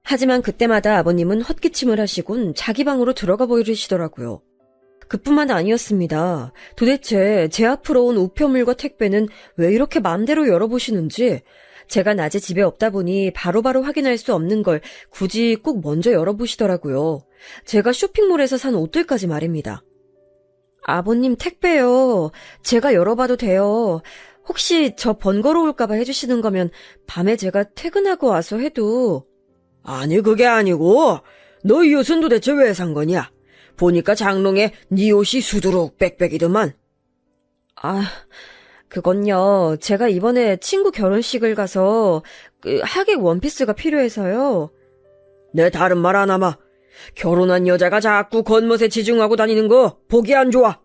하지만 그때마다 아버님은 헛기침을 하시곤 자기 방으로 들어가 버리시더라고요. 그뿐만 아니었습니다. 도대체 제 앞으로 온 우편물과 택배는 왜 이렇게 마음대로 열어보시는지 제가 낮에 집에 없다 보니 바로바로 확인할 수 없는 걸 굳이 꼭 먼저 열어보시더라고요. 제가 쇼핑몰에서 산 옷들까지 말입니다. 아버님 택배요. 제가 열어봐도 돼요. 혹시 저 번거로울까봐 해주시는 거면 밤에 제가 퇴근하고 와서 해도. 아니 그게 아니고 너 이 옷은 도대체 왜 산 거냐? 보니까 장롱에 네 옷이 수두룩 빽빽이더만. 그건요. 제가 이번에 친구 결혼식을 가서 하객 원피스가 필요해서요. 내 다른 말 안 하마. 결혼한 여자가 자꾸 겉멋에 지중하고 다니는 거 보기 안 좋아.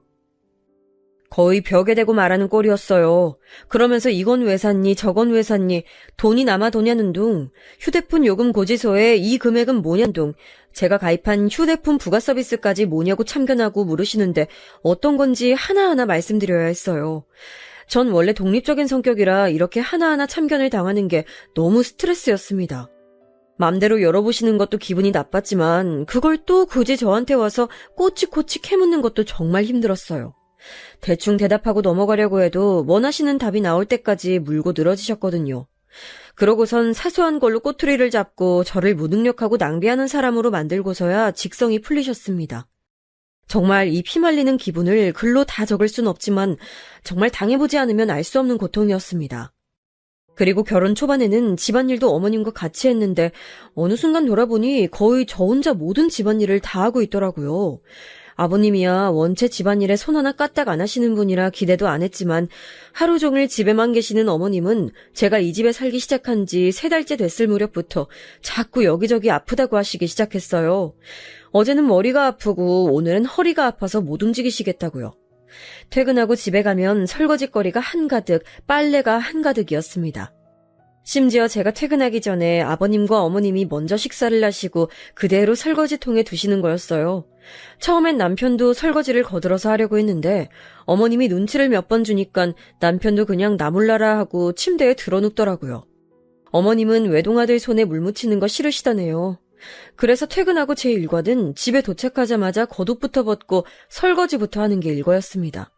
거의 벽에 대고 말하는 꼴이었어요. 그러면서 이건 왜 샀니 저건 왜 샀니 돈이 남아도냐는 둥 휴대폰 요금 고지서에 이 금액은 뭐냐는 둥 제가 가입한 휴대폰 부가 서비스까지 뭐냐고 참견하고 물으시는데 어떤 건지 하나하나 말씀드려야 했어요. 전 원래 독립적인 성격이라 이렇게 하나하나 참견을 당하는 게 너무 스트레스였습니다. 맘대로 열어보시는 것도 기분이 나빴지만 그걸 또 굳이 저한테 와서 꼬치꼬치 캐묻는 것도 정말 힘들었어요. 대충 대답하고 넘어가려고 해도 원하시는 답이 나올 때까지 물고 늘어지셨거든요. 그러고선 사소한 걸로 꼬투리를 잡고 저를 무능력하고 낭비하는 사람으로 만들고서야 직성이 풀리셨습니다. 정말 이 피말리는 기분을 글로 다 적을 순 없지만 정말 당해보지 않으면 알 수 없는 고통이었습니다. 그리고 결혼 초반에는 집안일도 어머님과 같이 했는데 어느 순간 돌아보니 거의 저 혼자 모든 집안일을 다 하고 있더라고요. 아버님이야 원체 집안일에 손 하나 까딱 안 하시는 분이라 기대도 안 했지만 하루 종일 집에만 계시는 어머님은 제가 이 집에 살기 시작한 지 3달째 됐을 무렵부터 자꾸 여기저기 아프다고 하시기 시작했어요. 어제는 머리가 아프고 오늘은 허리가 아파서 못 움직이시겠다고요. 퇴근하고 집에 가면 설거지거리가 한가득, 빨래가 한가득이었습니다. 심지어 제가 퇴근하기 전에 아버님과 어머님이 먼저 식사를 하시고 그대로 설거지통에 두시는 거였어요. 처음엔 남편도 설거지를 거들어서 하려고 했는데 어머님이 눈치를 몇 번 주니까 남편도 그냥 나 몰라라 하고 침대에 드러눕더라고요. 어머님은 외동아들 손에 물 묻히는 거 싫으시다네요. 그래서 퇴근하고 제 일과는 집에 도착하자마자 겉옷부터 벗고 설거지부터 하는 게 일과였습니다.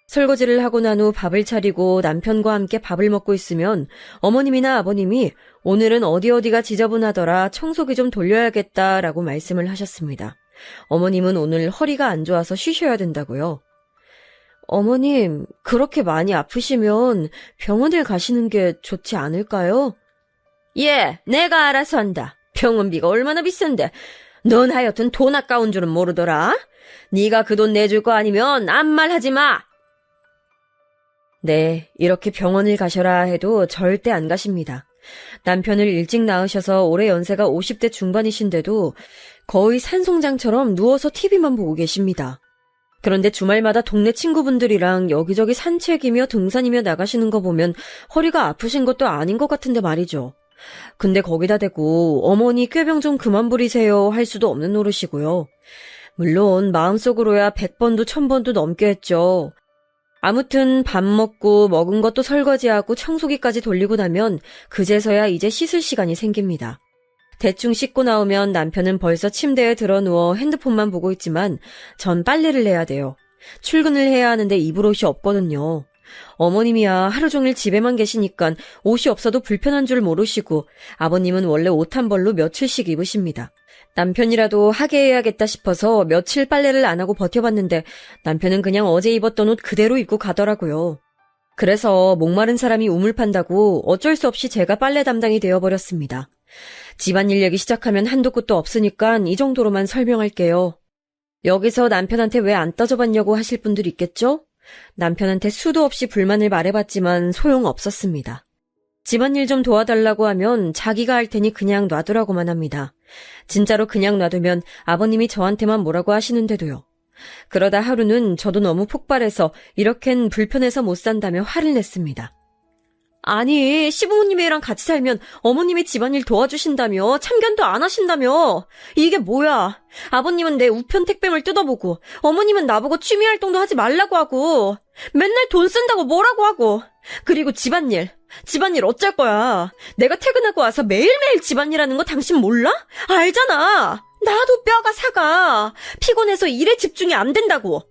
설거지를 하고 난 후 밥을 차리고 남편과 함께 밥을 먹고 있으면 어머님이나 아버님이 오늘은 어디가 지저분하더라 청소기 좀 돌려야겠다라고 말씀을 하셨습니다. 어머님은 오늘 허리가 안 좋아서 쉬셔야 된다고요. 어머님, 그렇게 많이 아프시면 병원을 가시는 게 좋지 않을까요? 예, 내가 알아서 한다. 병원비가 얼마나 비싼데. 넌 하여튼 돈 아까운 줄은 모르더라. 네가 그 돈 내줄 거 아니면 아무 말 하지 마. 네, 이렇게 병원을 가셔라 해도 절대 안 가십니다. 남편을 일찍 낳으셔서 올해 연세가 50대 중반이신데도 거의 산송장처럼 누워서 TV만 보고 계십니다. 그런데 주말마다 동네 친구분들이랑 여기저기 산책이며 등산이며 나가시는 거 보면 허리가 아프신 것도 아닌 것 같은데 말이죠. 근데 거기다 대고 어머니 꾀병 좀 그만 부리세요 할 수도 없는 노릇이고요. 물론 마음속으로야 100번도 1000번도 넘게 했죠. 아무튼 밥 먹고 먹은 것도 설거지하고 청소기까지 돌리고 나면 그제서야 이제 씻을 시간이 생깁니다. 대충 씻고 나오면 남편은 벌써 침대에 드러누워 핸드폰만 보고 있지만 전 빨래를 해야 돼요. 출근을 해야 하는데 입을 옷이 없거든요. 어머님이야 하루 종일 집에만 계시니까 옷이 없어도 불편한 줄 모르시고 아버님은 원래 옷 한 벌로 며칠씩 입으십니다. 남편이라도 하게 해야겠다 싶어서 며칠 빨래를 안 하고 버텨봤는데 남편은 그냥 어제 입었던 옷 그대로 입고 가더라고요. 그래서 목마른 사람이 우물 판다고 어쩔 수 없이 제가 빨래 담당이 되어버렸습니다. 집안일 얘기 시작하면 한도 끝도 없으니까 이 정도로만 설명할게요. 여기서 남편한테 왜 안 따져봤냐고 하실 분들 있겠죠? 남편한테 수도 없이 불만을 말해봤지만 소용없었습니다. 집안일 좀 도와달라고 하면 자기가 할 테니 그냥 놔두라고만 합니다. 진짜로 그냥 놔두면 아버님이 저한테만 뭐라고 하시는데도요. 그러다 하루는 저도 너무 폭발해서 이렇겐 불편해서 못 산다며 화를 냈습니다. 아니, 시부모님이랑 같이 살면 어머님이 집안일 도와주신다며 참견도 안 하신다며. 이게 뭐야. 아버님은 내 우편 택배물 뜯어보고 어머님은 나보고 취미활동도 하지 말라고 하고 맨날 돈 쓴다고 뭐라고 하고. 그리고 집안일 어쩔 거야. 내가 퇴근하고 와서 매일매일 집안일하는 거 당신 몰라? 알잖아. 나도 뼈가 사가. 피곤해서 일에 집중이 안 된다고.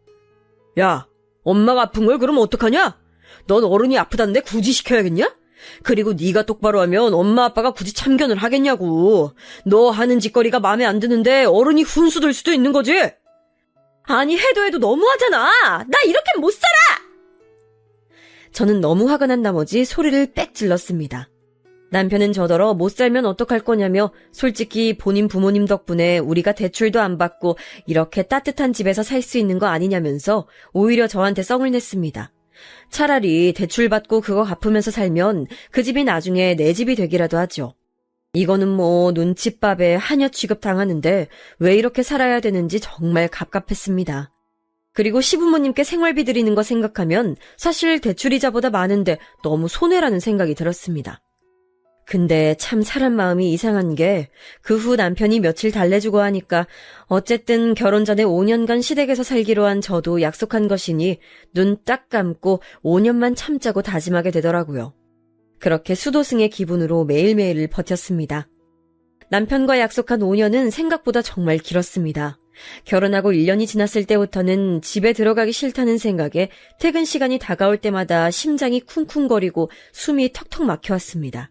야, 엄마가 아픈 걸 그럼 어떡하냐? 넌 어른이 아프다는데 굳이 시켜야겠냐? 그리고 네가 똑바로 하면 엄마 아빠가 굳이 참견을 하겠냐고. 너 하는 짓거리가 마음에 안 드는데 어른이 훈수 들 수도 있는 거지? 아니 해도 너무하잖아. 나 이렇게 못 살아. 저는 너무 화가 난 나머지 소리를 빽 질렀습니다. 남편은 저더러 못 살면 어떡할 거냐며 솔직히 본인 부모님 덕분에 우리가 대출도 안 받고 이렇게 따뜻한 집에서 살 수 있는 거 아니냐면서 오히려 저한테 썽을 냈습니다. 차라리 대출 받고 그거 갚으면서 살면 그 집이 나중에 내 집이 되기라도 하죠. 이거는 뭐 눈칫밥에 하녀 취급 당하는데 왜 이렇게 살아야 되는지 정말 갑갑했습니다. 그리고 시부모님께 생활비 드리는 거 생각하면 사실 대출이자보다 많은데 너무 손해라는 생각이 들었습니다. 근데 참 사람 마음이 이상한 게 그 후 남편이 며칠 달래주고 하니까 어쨌든 결혼 전에 5년간 시댁에서 살기로 한 저도 약속한 것이니 눈 딱 감고 5년만 참자고 다짐하게 되더라고요. 그렇게 수도승의 기분으로 매일매일을 버텼습니다. 남편과 약속한 5년은 생각보다 정말 길었습니다. 결혼하고 1년이 지났을 때부터는 집에 들어가기 싫다는 생각에 퇴근 시간이 다가올 때마다 심장이 쿵쿵거리고 숨이 턱턱 막혀왔습니다.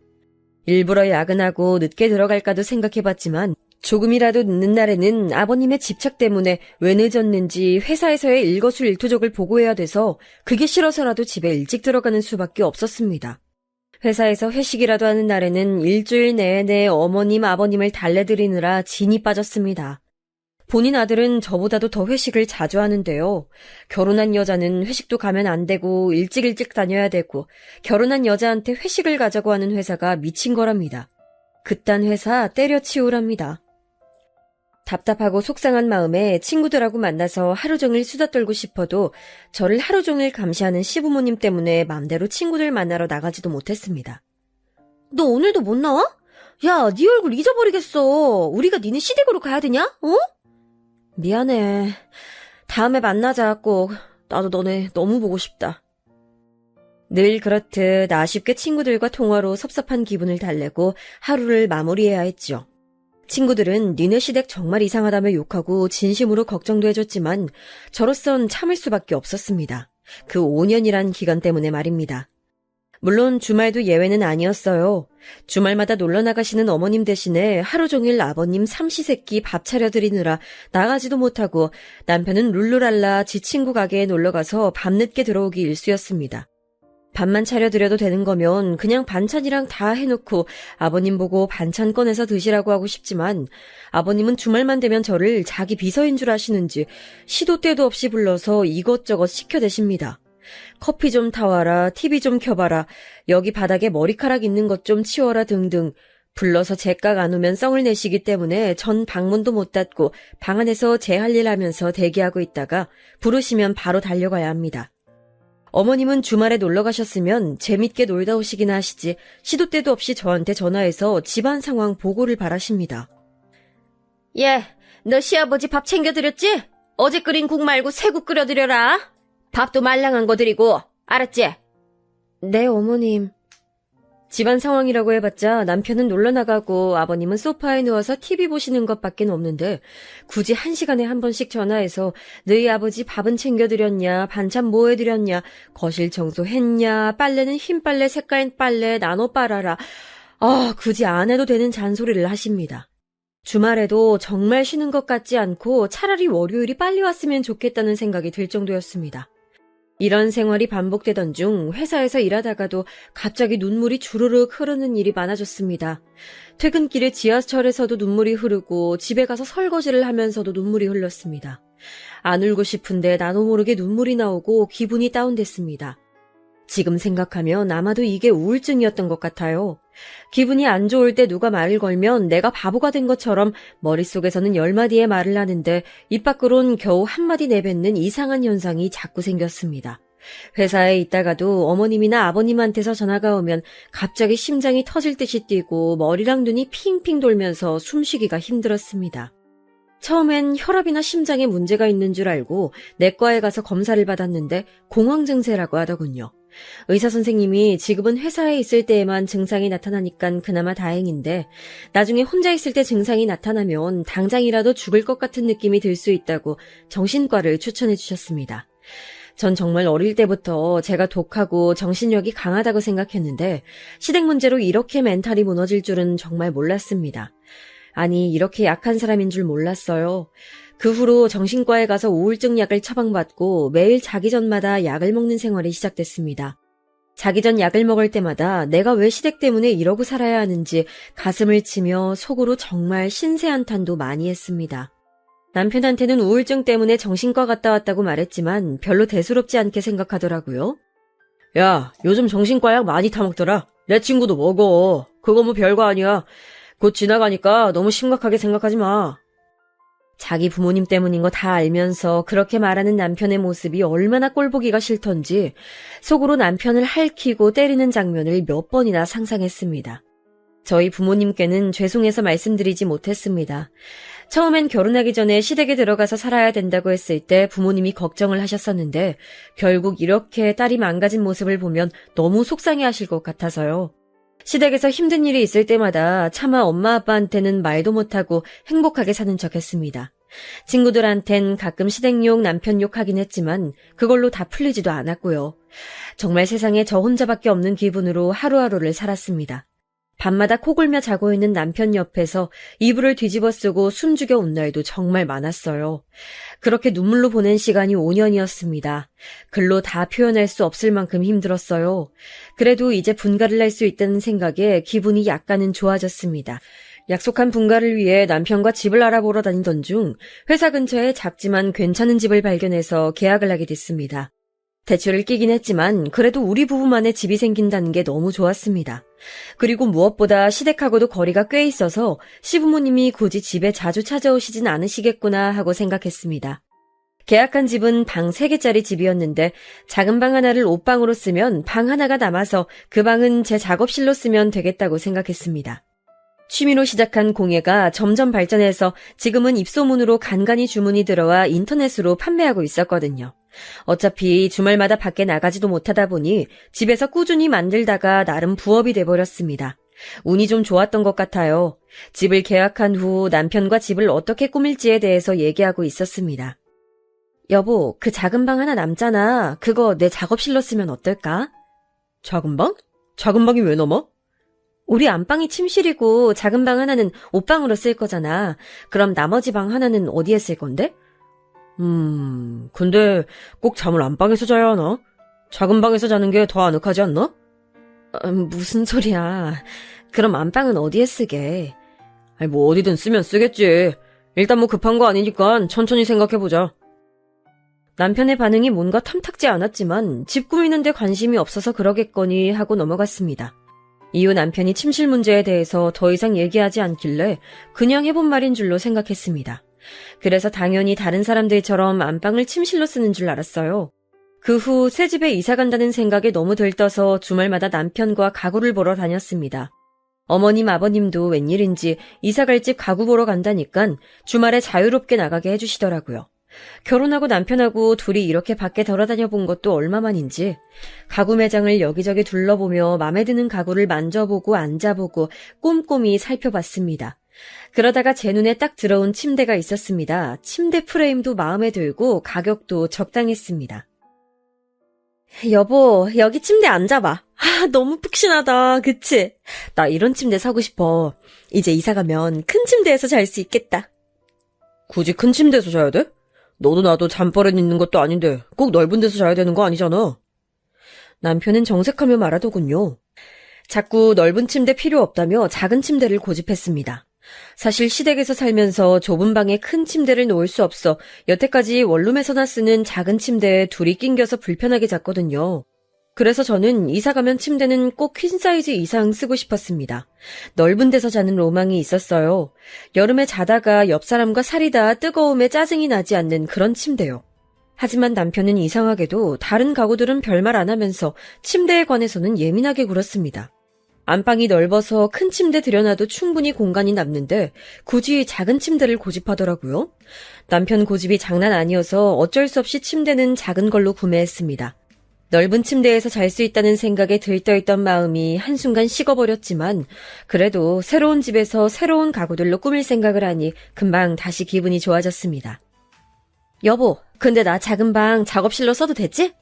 일부러 야근하고 늦게 들어갈까도 생각해봤지만 조금이라도 늦는 날에는 아버님의 집착 때문에 왜 늦었는지 회사에서의 일거수일투족을 보고해야 돼서 그게 싫어서라도 집에 일찍 들어가는 수밖에 없었습니다. 회사에서 회식이라도 하는 날에는 일주일 내내 어머님, 아버님을 달래드리느라 진이 빠졌습니다. 본인 아들은 저보다도 더 회식을 자주 하는데요. 결혼한 여자는 회식도 가면 안 되고 일찍 다녀야 되고 결혼한 여자한테 회식을 가자고 하는 회사가 미친 거랍니다. 그딴 회사 때려치우랍니다. 답답하고 속상한 마음에 친구들하고 만나서 하루 종일 수다 떨고 싶어도 저를 하루 종일 감시하는 시부모님 때문에 맘대로 친구들 만나러 나가지도 못했습니다. 너 오늘도 못 나와? 야, 네 얼굴 잊어버리겠어. 우리가 니네 시댁으로 가야 되냐? 어? 미안해. 다음에 만나자 꼭. 나도 너네 너무 보고 싶다. 늘 그렇듯 아쉽게 친구들과 통화로 섭섭한 기분을 달래고 하루를 마무리해야 했죠. 친구들은 니네 시댁 정말 이상하다며 욕하고 진심으로 걱정도 해줬지만 저로선 참을 수밖에 없었습니다. 그 5년이란 기간 때문에 말입니다. 물론 주말도 예외는 아니었어요. 주말마다 놀러 나가시는 어머님 대신에 하루 종일 아버님 삼시세끼 밥 차려드리느라 나가지도 못하고 남편은 룰루랄라 지 친구 가게에 놀러가서 밤늦게 들어오기 일쑤였습니다. 밥만 차려드려도 되는 거면 그냥 반찬이랑 다 해놓고 아버님 보고 반찬 꺼내서 드시라고 하고 싶지만 아버님은 주말만 되면 저를 자기 비서인 줄 아시는지 시도 때도 없이 불러서 이것저것 시켜대십니다. 커피 좀 타와라, TV 좀 켜봐라, 여기 바닥에 머리카락 있는 것 좀 치워라 등등 불러서 제깍 안 오면 썽을 내시기 때문에 전 방문도 못 닫고 방 안에서 제 할 일 하면서 대기하고 있다가 부르시면 바로 달려가야 합니다. 어머님은 주말에 놀러 가셨으면 재밌게 놀다 오시기나 하시지 시도 때도 없이 저한테 전화해서 집안 상황 보고를 바라십니다. 예, 너 시아버지 밥 챙겨드렸지? 어제 끓인 국 말고 새국 끓여드려라. 밥도 말랑한 거 드리고, 알았지? 네, 어머님. 집안 상황이라고 해봤자 남편은 놀러 나가고 아버님은 소파에 누워서 TV 보시는 것밖엔 없는데 굳이 1시간에 한 번씩 전화해서 너희 아버지 밥은 챙겨드렸냐, 반찬 뭐 해드렸냐, 거실 청소했냐, 빨래는 흰 빨래, 색깔 빨래 나눠 빨아라. 굳이 안 해도 되는 잔소리를 하십니다. 주말에도 정말 쉬는 것 같지 않고 차라리 월요일이 빨리 왔으면 좋겠다는 생각이 들 정도였습니다. 이런 생활이 반복되던 중 회사에서 일하다가도 갑자기 눈물이 주르륵 흐르는 일이 많아졌습니다. 퇴근길에 지하철에서도 눈물이 흐르고 집에 가서 설거지를 하면서도 눈물이 흘렀습니다. 안 울고 싶은데 나도 모르게 눈물이 나오고 기분이 다운됐습니다. 지금 생각하면 아마도 이게 우울증이었던 것 같아요. 기분이 안 좋을 때 누가 말을 걸면 내가 바보가 된 것처럼 머릿속에서는 10마디의 말을 하는데 입 밖으론 겨우 한마디 내뱉는 이상한 현상이 자꾸 생겼습니다. 회사에 있다가도 어머님이나 아버님한테서 전화가 오면 갑자기 심장이 터질 듯이 뛰고 머리랑 눈이 핑핑 돌면서 숨쉬기가 힘들었습니다. 처음엔 혈압이나 심장에 문제가 있는 줄 알고 내과에 가서 검사를 받았는데 공황 증세라고 하더군요. 의사 선생님이 지금은 회사에 있을 때에만 증상이 나타나니까 그나마 다행인데 나중에 혼자 있을 때 증상이 나타나면 당장이라도 죽을 것 같은 느낌이 들 수 있다고 정신과를 추천해 주셨습니다. 전 정말 어릴 때부터 제가 독하고 정신력이 강하다고 생각했는데 시댁 문제로 이렇게 멘탈이 무너질 줄은 정말 몰랐습니다. 아니, 이렇게 약한 사람인 줄 몰랐어요. 그 후로 정신과에 가서 우울증 약을 처방받고 매일 자기 전마다 약을 먹는 생활이 시작됐습니다. 자기 전 약을 먹을 때마다 내가 왜 시댁 때문에 이러고 살아야 하는지 가슴을 치며 속으로 정말 신세한탄도 많이 했습니다. 남편한테는 우울증 때문에 정신과 갔다 왔다고 말했지만 별로 대수롭지 않게 생각하더라고요. 야, 요즘 정신과 약 많이 타먹더라. 내 친구도 먹어. 그거 뭐 별거 아니야. 곧 지나가니까 너무 심각하게 생각하지 마. 자기 부모님 때문인 거 다 알면서 그렇게 말하는 남편의 모습이 얼마나 꼴보기가 싫던지 속으로 남편을 할퀴고 때리는 장면을 몇 번이나 상상했습니다. 저희 부모님께는 죄송해서 말씀드리지 못했습니다. 처음엔 결혼하기 전에 시댁에 들어가서 살아야 된다고 했을 때 부모님이 걱정을 하셨었는데 결국 이렇게 딸이 망가진 모습을 보면 너무 속상해하실 것 같아서요. 시댁에서 힘든 일이 있을 때마다 차마 엄마 아빠한테는 말도 못하고 행복하게 사는 척 했습니다. 친구들한텐 가끔 시댁욕 남편욕 하긴 했지만 그걸로 다 풀리지도 않았고요. 정말 세상에 저 혼자밖에 없는 기분으로 하루하루를 살았습니다. 밤마다 코골며 자고 있는 남편 옆에서 이불을 뒤집어 쓰고 숨죽여 온 날도 정말 많았어요. 그렇게 눈물로 보낸 시간이 5년이었습니다. 글로 다 표현할 수 없을 만큼 힘들었어요. 그래도 이제 분가를 할 수 있다는 생각에 기분이 약간은 좋아졌습니다. 약속한 분가를 위해 남편과 집을 알아보러 다니던 중 회사 근처에 작지만 괜찮은 집을 발견해서 계약을 하게 됐습니다. 대출을 끼긴 했지만 그래도 우리 부부만의 집이 생긴다는 게 너무 좋았습니다. 그리고 무엇보다 시댁하고도 거리가 꽤 있어서 시부모님이 굳이 집에 자주 찾아오시진 않으시겠구나 하고 생각했습니다. 계약한 집은 방 3개짜리 집이었는데 작은 방 하나를 옷방으로 쓰면 방 하나가 남아서 그 방은 제 작업실로 쓰면 되겠다고 생각했습니다. 취미로 시작한 공예가 점점 발전해서 지금은 입소문으로 간간히 주문이 들어와 인터넷으로 판매하고 있었거든요. 어차피 주말마다 밖에 나가지도 못하다 보니 집에서 꾸준히 만들다가 나름 부업이 돼버렸습니다. 운이 좀 좋았던 것 같아요. 집을 계약한 후 남편과 집을 어떻게 꾸밀지에 대해서 얘기하고 있었습니다. 여보, 그 작은 방 하나 남잖아. 그거 내 작업실로 쓰면 어떨까? 작은 방? 작은 방이 왜 남아? 우리 안방이 침실이고 작은 방 하나는 옷방으로 쓸 거잖아. 그럼 나머지 방 하나는 어디에 쓸 건데? 근데 꼭 잠을 안방에서 자야 하나? 작은 방에서 자는 게 더 아늑하지 않나? 무슨 소리야. 그럼 안방은 어디에 쓰게? 아니, 뭐 어디든 쓰면 쓰겠지. 일단 뭐 급한 거 아니니까 천천히 생각해보자. 남편의 반응이 뭔가 탐탁지 않았지만 집 꾸미는데 관심이 없어서 그러겠거니 하고 넘어갔습니다. 이후 남편이 침실 문제에 대해서 더 이상 얘기하지 않길래 그냥 해본 말인 줄로 생각했습니다. 그래서 당연히 다른 사람들처럼 안방을 침실로 쓰는 줄 알았어요. 그 후 새 집에 이사 간다는 생각에 너무 들떠서 주말마다 남편과 가구를 보러 다녔습니다. 어머님 아버님도 웬일인지 이사 갈 집 가구 보러 간다니깐 주말에 자유롭게 나가게 해주시더라고요. 결혼하고 남편하고 둘이 이렇게 밖에 돌아다녀 본 것도 얼마만인지 가구 매장을 여기저기 둘러보며 맘에 드는 가구를 만져보고 앉아보고 꼼꼼히 살펴봤습니다. 그러다가 제 눈에 딱 들어온 침대가 있었습니다. 침대 프레임도 마음에 들고 가격도 적당했습니다. 여보, 여기 침대 앉아봐. 너무 푹신하다, 그치? 나 이런 침대 사고 싶어. 이제 이사 가면 큰 침대에서 잘 수 있겠다. 굳이 큰 침대에서 자야 돼? 너도 나도 잠버릇 있는 것도 아닌데 꼭 넓은 데서 자야 되는 거 아니잖아. 남편은 정색하며 말하더군요. 자꾸 넓은 침대 필요 없다며 작은 침대를 고집했습니다. 사실 시댁에서 살면서 좁은 방에 큰 침대를 놓을 수 없어 여태까지 원룸에서나 쓰는 작은 침대에 둘이 낑겨서 불편하게 잤거든요. 그래서 저는 이사 가면 침대는 꼭 퀸 사이즈 이상 쓰고 싶었습니다. 넓은 데서 자는 로망이 있었어요. 여름에 자다가 옆 사람과 살이다 뜨거움에 짜증이 나지 않는 그런 침대요. 하지만 남편은 이상하게도 다른 가구들은 별말 안 하면서 침대에 관해서는 예민하게 굴었습니다. 안방이 넓어서 큰 침대 들여놔도 충분히 공간이 남는데 굳이 작은 침대를 고집하더라고요. 남편 고집이 장난 아니어서 어쩔 수 없이 침대는 작은 걸로 구매했습니다. 넓은 침대에서 잘 수 있다는 생각에 들떠있던 마음이 한순간 식어버렸지만 그래도 새로운 집에서 새로운 가구들로 꾸밀 생각을 하니 금방 다시 기분이 좋아졌습니다. 여보, 근데 나 작은 방 작업실로 써도 되지?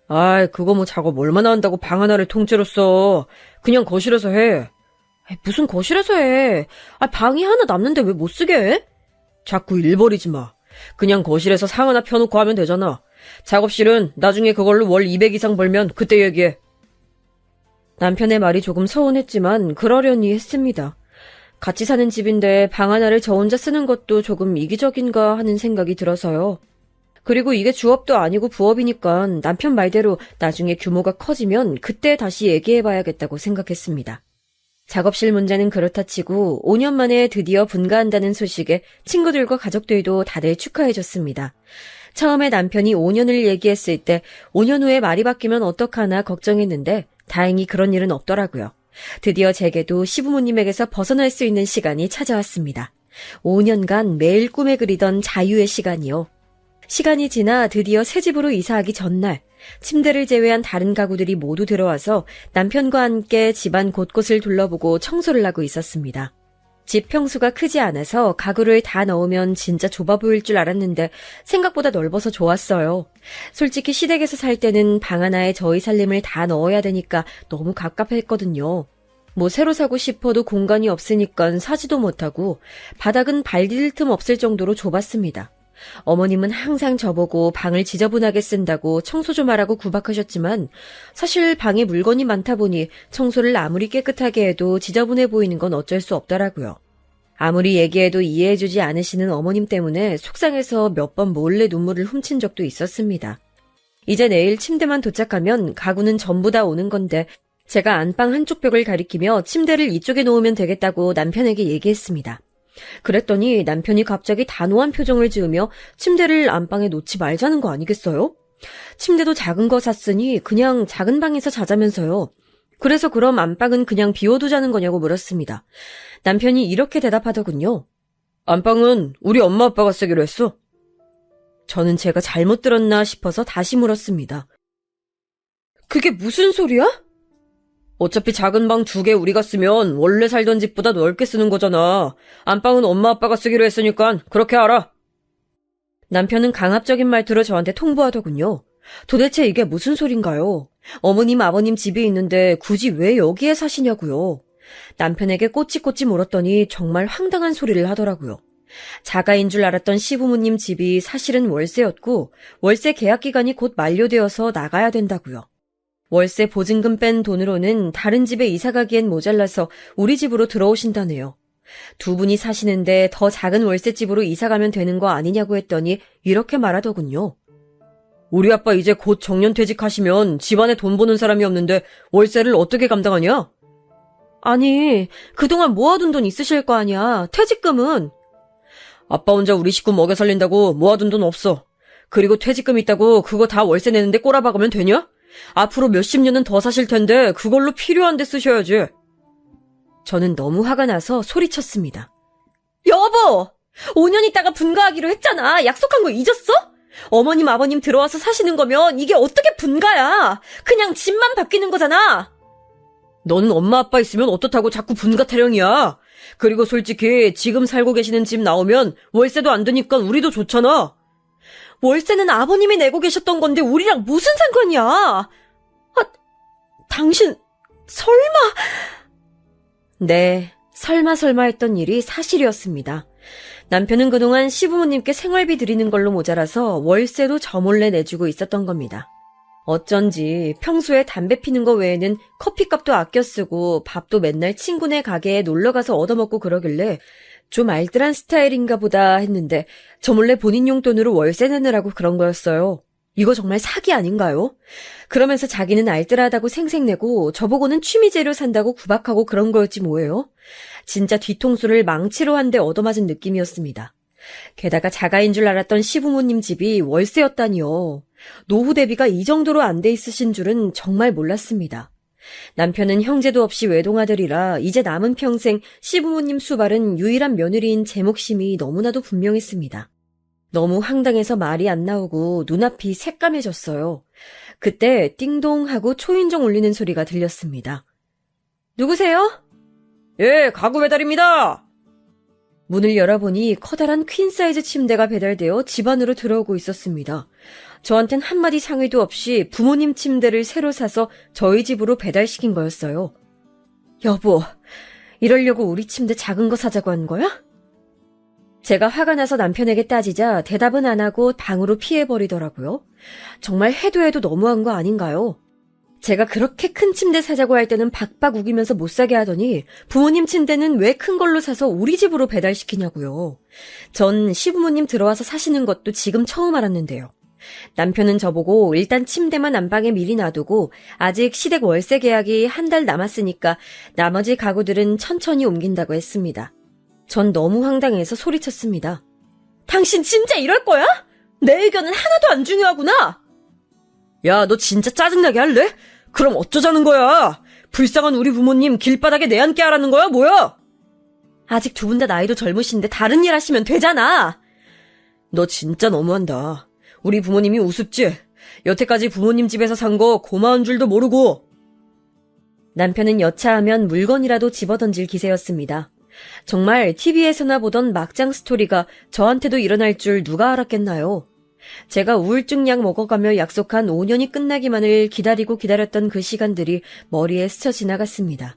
아이, 그거 뭐 작업 얼마나 한다고 방 하나를 통째로 써. 그냥 거실에서 해. 무슨 거실에서 해. 방이 하나 남는데 왜 못 쓰게 해? 자꾸 일 버리지 마. 그냥 거실에서 상 하나 펴놓고 하면 되잖아. 작업실은 나중에 그걸로 월 200 이상 벌면 그때 얘기해. 남편의 말이 조금 서운했지만 그러려니 했습니다. 같이 사는 집인데 방 하나를 저 혼자 쓰는 것도 조금 이기적인가 하는 생각이 들어서요. 그리고 이게 주업도 아니고 부업이니까 남편 말대로 나중에 규모가 커지면 그때 다시 얘기해봐야겠다고 생각했습니다. 작업실 문제는 그렇다 치고 5년 만에 드디어 분가한다는 소식에 친구들과 가족들도 다들 축하해줬습니다. 처음에 남편이 5년을 얘기했을 때 5년 후에 말이 바뀌면 어떡하나 걱정했는데 다행히 그런 일은 없더라고요. 드디어 제게도 시부모님에게서 벗어날 수 있는 시간이 찾아왔습니다. 5년간 매일 꿈에 그리던 자유의 시간이요. 시간이 지나 드디어 새 집으로 이사하기 전날 침대를 제외한 다른 가구들이 모두 들어와서 남편과 함께 집안 곳곳을 둘러보고 청소를 하고 있었습니다. 집 평수가 크지 않아서 가구를 다 넣으면 진짜 좁아 보일 줄 알았는데 생각보다 넓어서 좋았어요. 솔직히 시댁에서 살 때는 방 하나에 저희 살림을 다 넣어야 되니까 너무 갑갑했거든요. 뭐 새로 사고 싶어도 공간이 없으니까 사지도 못하고 바닥은 발 디딜 틈 없을 정도로 좁았습니다. 어머님은 항상 저보고 방을 지저분하게 쓴다고 청소 좀 하라고 구박하셨지만 사실 방에 물건이 많다 보니 청소를 아무리 깨끗하게 해도 지저분해 보이는 건 어쩔 수 없더라고요. 아무리 얘기해도 이해해주지 않으시는 어머님 때문에 속상해서 몇 번 몰래 눈물을 훔친 적도 있었습니다. 이제 내일 침대만 도착하면 가구는 전부 다 오는 건데 제가 안방 한쪽 벽을 가리키며 침대를 이쪽에 놓으면 되겠다고 남편에게 얘기했습니다. 그랬더니 남편이 갑자기 단호한 표정을 지으며 침대를 안방에 놓지 말자는 거 아니겠어요? 침대도 작은 거 샀으니 그냥 작은 방에서 자자면서요. 그래서 그럼 안방은 그냥 비워두자는 거냐고 물었습니다. 남편이 이렇게 대답하더군요. 안방은 우리 엄마 아빠가 쓰기로 했어. 저는 제가 잘못 들었나 싶어서 다시 물었습니다. 그게 무슨 소리야? 어차피 작은 방 2개 우리가 쓰면 원래 살던 집보다 넓게 쓰는 거잖아. 안방은 엄마 아빠가 쓰기로 했으니까 그렇게 알아. 남편은 강압적인 말투로 저한테 통보하더군요. 도대체 이게 무슨 소린가요? 어머님 아버님 집이 있는데 굳이 왜 여기에 사시냐고요. 남편에게 꼬치꼬치 물었더니 정말 황당한 소리를 하더라고요. 자가인 줄 알았던 시부모님 집이 사실은 월세였고 월세 계약 기간이 곧 만료되어서 나가야 된다고요. 월세 보증금 뺀 돈으로는 다른 집에 이사 가기엔 모자라서 우리 집으로 들어오신다네요. 2분이 사시는데 더 작은 월세집으로 이사 가면 되는 거 아니냐고 했더니 이렇게 말하더군요. 우리 아빠 이제 곧 정년퇴직하시면 집안에 돈 버는 사람이 없는데 월세를 어떻게 감당하냐? 아니, 그동안 모아둔 돈 있으실 거 아니야. 퇴직금은. 아빠 혼자 우리 식구 먹여 살린다고 모아둔 돈 없어. 그리고 퇴직금 있다고 그거 다 월세 내는데 꼬라박으면 되냐? 앞으로 몇십 년은 더 사실 텐데 그걸로 필요한 데 쓰셔야지. 저는 너무 화가 나서 소리쳤습니다. 여보! 5년 있다가 분가하기로 했잖아. 약속한 거 잊었어? 어머님 아버님 들어와서 사시는 거면 이게 어떻게 분가야? 그냥 집만 바뀌는 거잖아. 너는 엄마 아빠 있으면 어떻다고 자꾸 분가 타령이야. 그리고 솔직히 지금 살고 계시는 집 나오면 월세도 안 드니까 우리도 좋잖아. 월세는 아버님이 내고 계셨던 건데 우리랑 무슨 상관이야? 아, 당신 설마... 네, 설마 했던 일이 사실이었습니다. 남편은 그동안 시부모님께 생활비 드리는 걸로 모자라서 월세도 저 몰래 내주고 있었던 겁니다. 어쩐지 평소에 담배 피는 거 외에는 커피값도 아껴 쓰고 밥도 맨날 친구네 가게에 놀러가서 얻어먹고 그러길래 좀 알뜰한 스타일인가 보다 했는데 저 몰래 본인 용돈으로 월세 내느라고 그런 거였어요. 이거 정말 사기 아닌가요? 그러면서 자기는 알뜰하다고 생색내고 저보고는 취미재료 산다고 구박하고 그런 거였지 뭐예요? 진짜 뒤통수를 망치로 한 대 얻어맞은 느낌이었습니다. 게다가 자가인 줄 알았던 시부모님 집이 월세였다니요. 노후 대비가 이 정도로 안 돼 있으신 줄은 정말 몰랐습니다. 남편은 형제도 없이 외동아들이라 이제 남은 평생 시부모님 수발은 유일한 며느리인 제 몫임이 너무나도 분명했습니다. 너무 황당해서 말이 안 나오고 눈앞이 새까매졌어요. 그때 띵동 하고 초인종 울리는 소리가 들렸습니다. 누구세요? 예, 가구 배달입니다. 문을 열어보니 커다란 퀸사이즈 침대가 배달되어 집 안으로 들어오고 있었습니다. 저한텐 한마디 상의도 없이 부모님 침대를 새로 사서 저희 집으로 배달시킨 거였어요. 여보, 이러려고 우리 침대 작은 거 사자고 한 거야? 제가 화가 나서 남편에게 따지자 대답은 안 하고 방으로 피해버리더라고요. 정말 해도 너무한 거 아닌가요? 제가 그렇게 큰 침대 사자고 할 때는 박박 우기면서 못 사게 하더니 부모님 침대는 왜 큰 걸로 사서 우리 집으로 배달시키냐고요. 전 시부모님 들어와서 사시는 것도 지금 처음 알았는데요. 남편은 저보고 일단 침대만 안방에 미리 놔두고 아직 시댁 월세 계약이 한 달 남았으니까 나머지 가구들은 천천히 옮긴다고 했습니다. 전 너무 황당해서 소리쳤습니다. 당신 진짜 이럴 거야? 내 의견은 하나도 안 중요하구나. 야, 너 진짜 짜증나게 할래? 그럼 어쩌자는 거야? 불쌍한 우리 부모님 길바닥에 내앉게 하라는 거야, 뭐야? 아직 두 분 다 나이도 젊으신데 다른 일 하시면 되잖아. 너 진짜 너무한다. 우리 부모님이 우습지? 여태까지 부모님 집에서 산 거 고마운 줄도 모르고. 남편은 여차하면 물건이라도 집어던질 기세였습니다. 정말 TV에서나 보던 막장 스토리가 저한테도 일어날 줄 누가 알았겠나요? 제가 우울증 약 먹어가며 약속한 5년이 끝나기만을 기다렸던 그 시간들이 머리에 스쳐 지나갔습니다.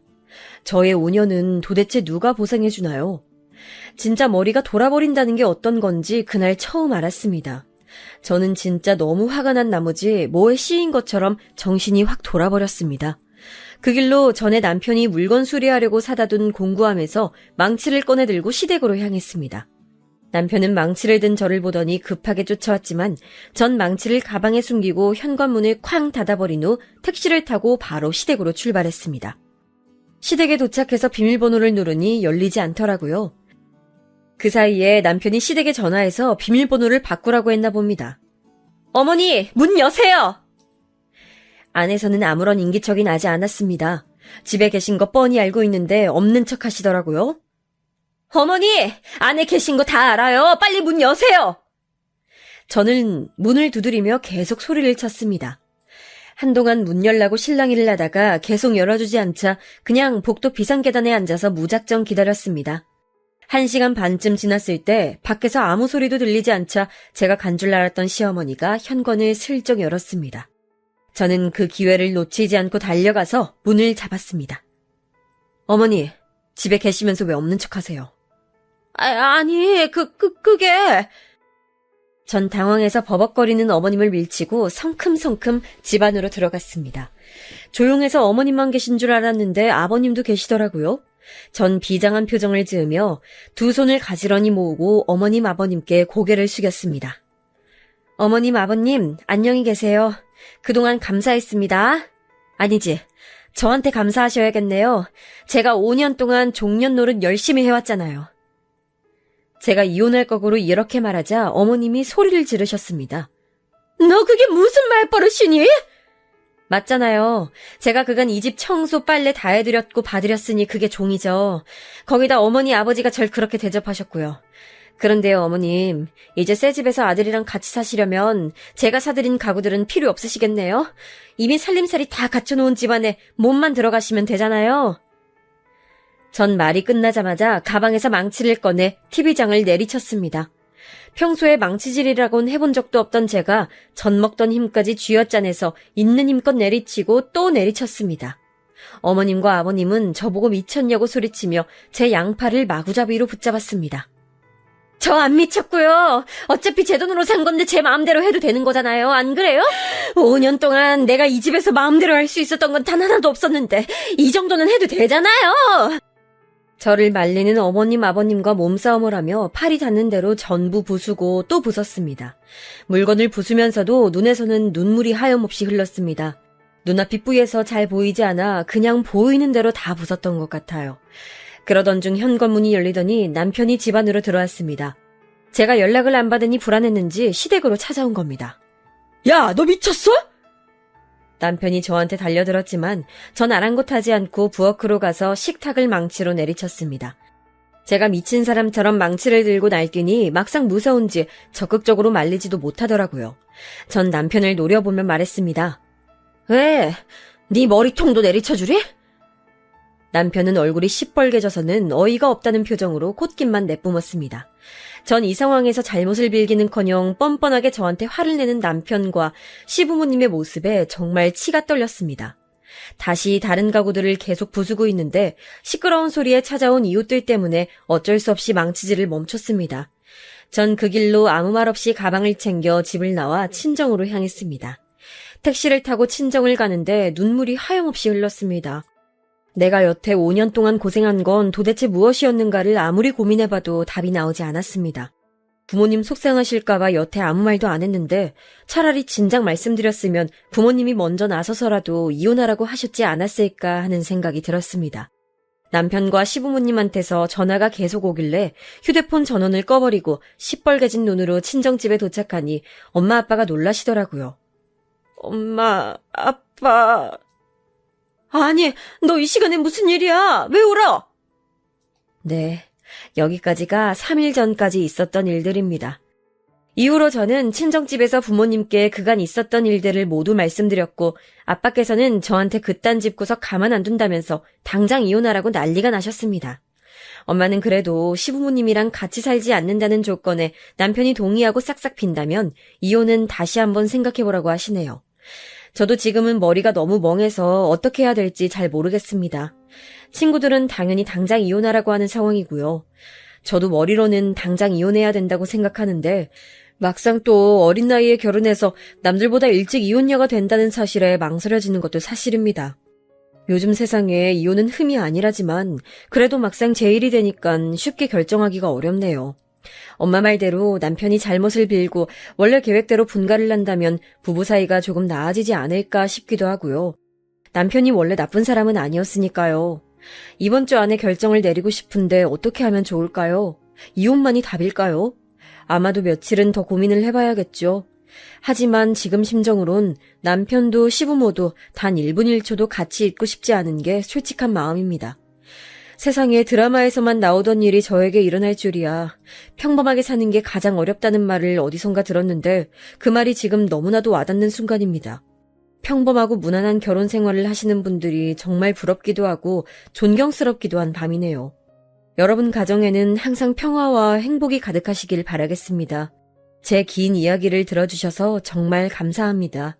저의 5년은 도대체 누가 보상해주나요? 진짜 머리가 돌아버린다는 게 어떤 건지 그날 처음 알았습니다. 저는 진짜 너무 화가 난 나머지 뭐에 씌인 것처럼 정신이 확 돌아버렸습니다. 그 길로 전에 남편이 물건 수리하려고 사다 둔 공구함에서 망치를 꺼내들고 시댁으로 향했습니다. 남편은 망치를 든 저를 보더니 급하게 쫓아왔지만 전 망치를 가방에 숨기고 현관문을 쾅 닫아버린 후 택시를 타고 바로 시댁으로 출발했습니다. 시댁에 도착해서 비밀번호를 누르니 열리지 않더라고요. 그 사이에 남편이 시댁에 전화해서 비밀번호를 바꾸라고 했나 봅니다. 어머니, 문 여세요! 안에서는 아무런 인기척이 나지 않았습니다. 집에 계신 거 뻔히 알고 있는데 없는 척 하시더라고요. 어머니! 안에 계신 거 다 알아요! 빨리 문 여세요! 저는 문을 두드리며 계속 소리를 쳤습니다. 한동안 문 열라고 실랑이를 하다가 계속 열어주지 않자 그냥 복도 비상계단에 앉아서 무작정 기다렸습니다. 1시간 반쯤 지났을 때 밖에서 아무 소리도 들리지 않자 제가 간 줄 알았던 시어머니가 현관을 슬쩍 열었습니다. 저는 그 기회를 놓치지 않고 달려가서 문을 잡았습니다. 어머니, 집에 계시면서 왜 없는 척 하세요? 아니, 그게... 전 당황해서 버벅거리는 어머님을 밀치고 성큼성큼 집 안으로 들어갔습니다. 조용해서 어머님만 계신 줄 알았는데 아버님도 계시더라고요. 전 비장한 표정을 지으며 두 손을 가지런히 모으고 어머님 아버님께 고개를 숙였습니다. 어머님 아버님 안녕히 계세요. 그동안 감사했습니다. 아니지, 저한테 감사하셔야겠네요. 제가 5년 동안 종년 노릇 열심히 해왔잖아요. 제가 이혼할 거고로 이렇게 말하자 어머님이 소리를 지르셨습니다. 너 그게 무슨 말버릇이니? 맞잖아요. 제가 그간 이 집 청소 빨래 다 해드렸고 봐드렸으니 그게 종이죠. 거기다 어머니 아버지가 절 그렇게 대접하셨고요. 그런데요 어머님, 이제 새 집에서 아들이랑 같이 사시려면 제가 사드린 가구들은 필요 없으시겠네요. 이미 살림살이 다 갖춰놓은 집안에 몸만 들어가시면 되잖아요. 전 말이 끝나자마자 가방에서 망치를 꺼내 TV장을 내리쳤습니다. 평소에 망치질이라곤 해본 적도 없던 제가 전 먹던 힘까지 쥐어짜내서 있는 힘껏 내리치고 또 내리쳤습니다. 어머님과 아버님은 저보고 미쳤냐고 소리치며 제 양팔을 마구잡이로 붙잡았습니다. 저 안 미쳤고요. 어차피 제 돈으로 산 건데 제 마음대로 해도 되는 거잖아요. 안 그래요? 5년 동안 내가 이 집에서 마음대로 할 수 있었던 건 단 하나도 없었는데 이 정도는 해도 되잖아요. 저를 말리는 어머님 아버님과 몸싸움을 하며 팔이 닿는 대로 전부 부수고 또 부쉈습니다. 물건을 부수면서도 눈에서는 눈물이 하염없이 흘렀습니다. 눈앞이 뿌예서 잘 보이지 않아 그냥 보이는 대로 다 부쉈던 것 같아요. 그러던 중 현관문이 열리더니 남편이 집 안으로 들어왔습니다. 제가 연락을 안 받으니 불안했는지 시댁으로 찾아온 겁니다. 야, 너 미쳤어? 남편이 저한테 달려들었지만 전 아랑곳하지 않고 부엌으로 가서 식탁을 망치로 내리쳤습니다. 제가 미친 사람처럼 망치를 들고 날뛰니 막상 무서운지 적극적으로 말리지도 못하더라고요. 전 남편을 노려보며 말했습니다. 왜? 네 머리통도 내리쳐주리? 남편은 얼굴이 시뻘개져서는 어이가 없다는 표정으로 콧김만 내뿜었습니다. 전 이 상황에서 잘못을 빌기는커녕 뻔뻔하게 저한테 화를 내는 남편과 시부모님의 모습에 정말 치가 떨렸습니다. 다시 다른 가구들을 계속 부수고 있는데 시끄러운 소리에 찾아온 이웃들 때문에 어쩔 수 없이 망치질을 멈췄습니다. 전 그 길로 아무 말 없이 가방을 챙겨 집을 나와 친정으로 향했습니다. 택시를 타고 친정을 가는데 눈물이 하염없이 흘렀습니다. 내가 여태 5년 동안 고생한 건 도대체 무엇이었는가를 아무리 고민해봐도 답이 나오지 않았습니다. 부모님 속상하실까봐 여태 아무 말도 안 했는데 차라리 진작 말씀드렸으면 부모님이 먼저 나서서라도 이혼하라고 하셨지 않았을까 하는 생각이 들었습니다. 남편과 시부모님한테서 전화가 계속 오길래 휴대폰 전원을 꺼버리고 시뻘개진 눈으로 친정집에 도착하니 엄마 아빠가 놀라시더라고요. 엄마, 아빠. 아니, 너 이 시간에 무슨 일이야? 왜 울어? 네, 여기까지가 3일 전까지 있었던 일들입니다. 이후로 저는 친정집에서 부모님께 그간 있었던 일들을 모두 말씀드렸고 아빠께서는 저한테 그딴 집 구석 가만 안 둔다면서 당장 이혼하라고 난리가 나셨습니다. 엄마는 그래도 시부모님이랑 같이 살지 않는다는 조건에 남편이 동의하고 싹싹 빈다면 이혼은 다시 한번 생각해보라고 하시네요. 저도 지금은 머리가 너무 멍해서 어떻게 해야 될지 잘 모르겠습니다. 친구들은 당연히 당장 이혼하라고 하는 상황이고요. 저도 머리로는 당장 이혼해야 된다고 생각하는데 막상 또 어린 나이에 결혼해서 남들보다 일찍 이혼녀가 된다는 사실에 망설여지는 것도 사실입니다. 요즘 세상에 이혼은 흠이 아니라지만 그래도 막상 제 일이 되니까 쉽게 결정하기가 어렵네요. 엄마 말대로 남편이 잘못을 빌고 원래 계획대로 분가를 한다면 부부 사이가 조금 나아지지 않을까 싶기도 하고요. 남편이 원래 나쁜 사람은 아니었으니까요. 이번 주 안에 결정을 내리고 싶은데 어떻게 하면 좋을까요? 이혼만이 답일까요? 아마도 며칠은 더 고민을 해봐야겠죠. 하지만 지금 심정으론 남편도 시부모도 단 1분 1초도 같이 있고 싶지 않은 게 솔직한 마음입니다. 세상에 드라마에서만 나오던 일이 저에게 일어날 줄이야. 평범하게 사는 게 가장 어렵다는 말을 어디선가 들었는데 그 말이 지금 너무나도 와닿는 순간입니다. 평범하고 무난한 결혼 생활을 하시는 분들이 정말 부럽기도 하고 존경스럽기도 한 밤이네요. 여러분 가정에는 항상 평화와 행복이 가득하시길 바라겠습니다. 제 긴 이야기를 들어주셔서 정말 감사합니다.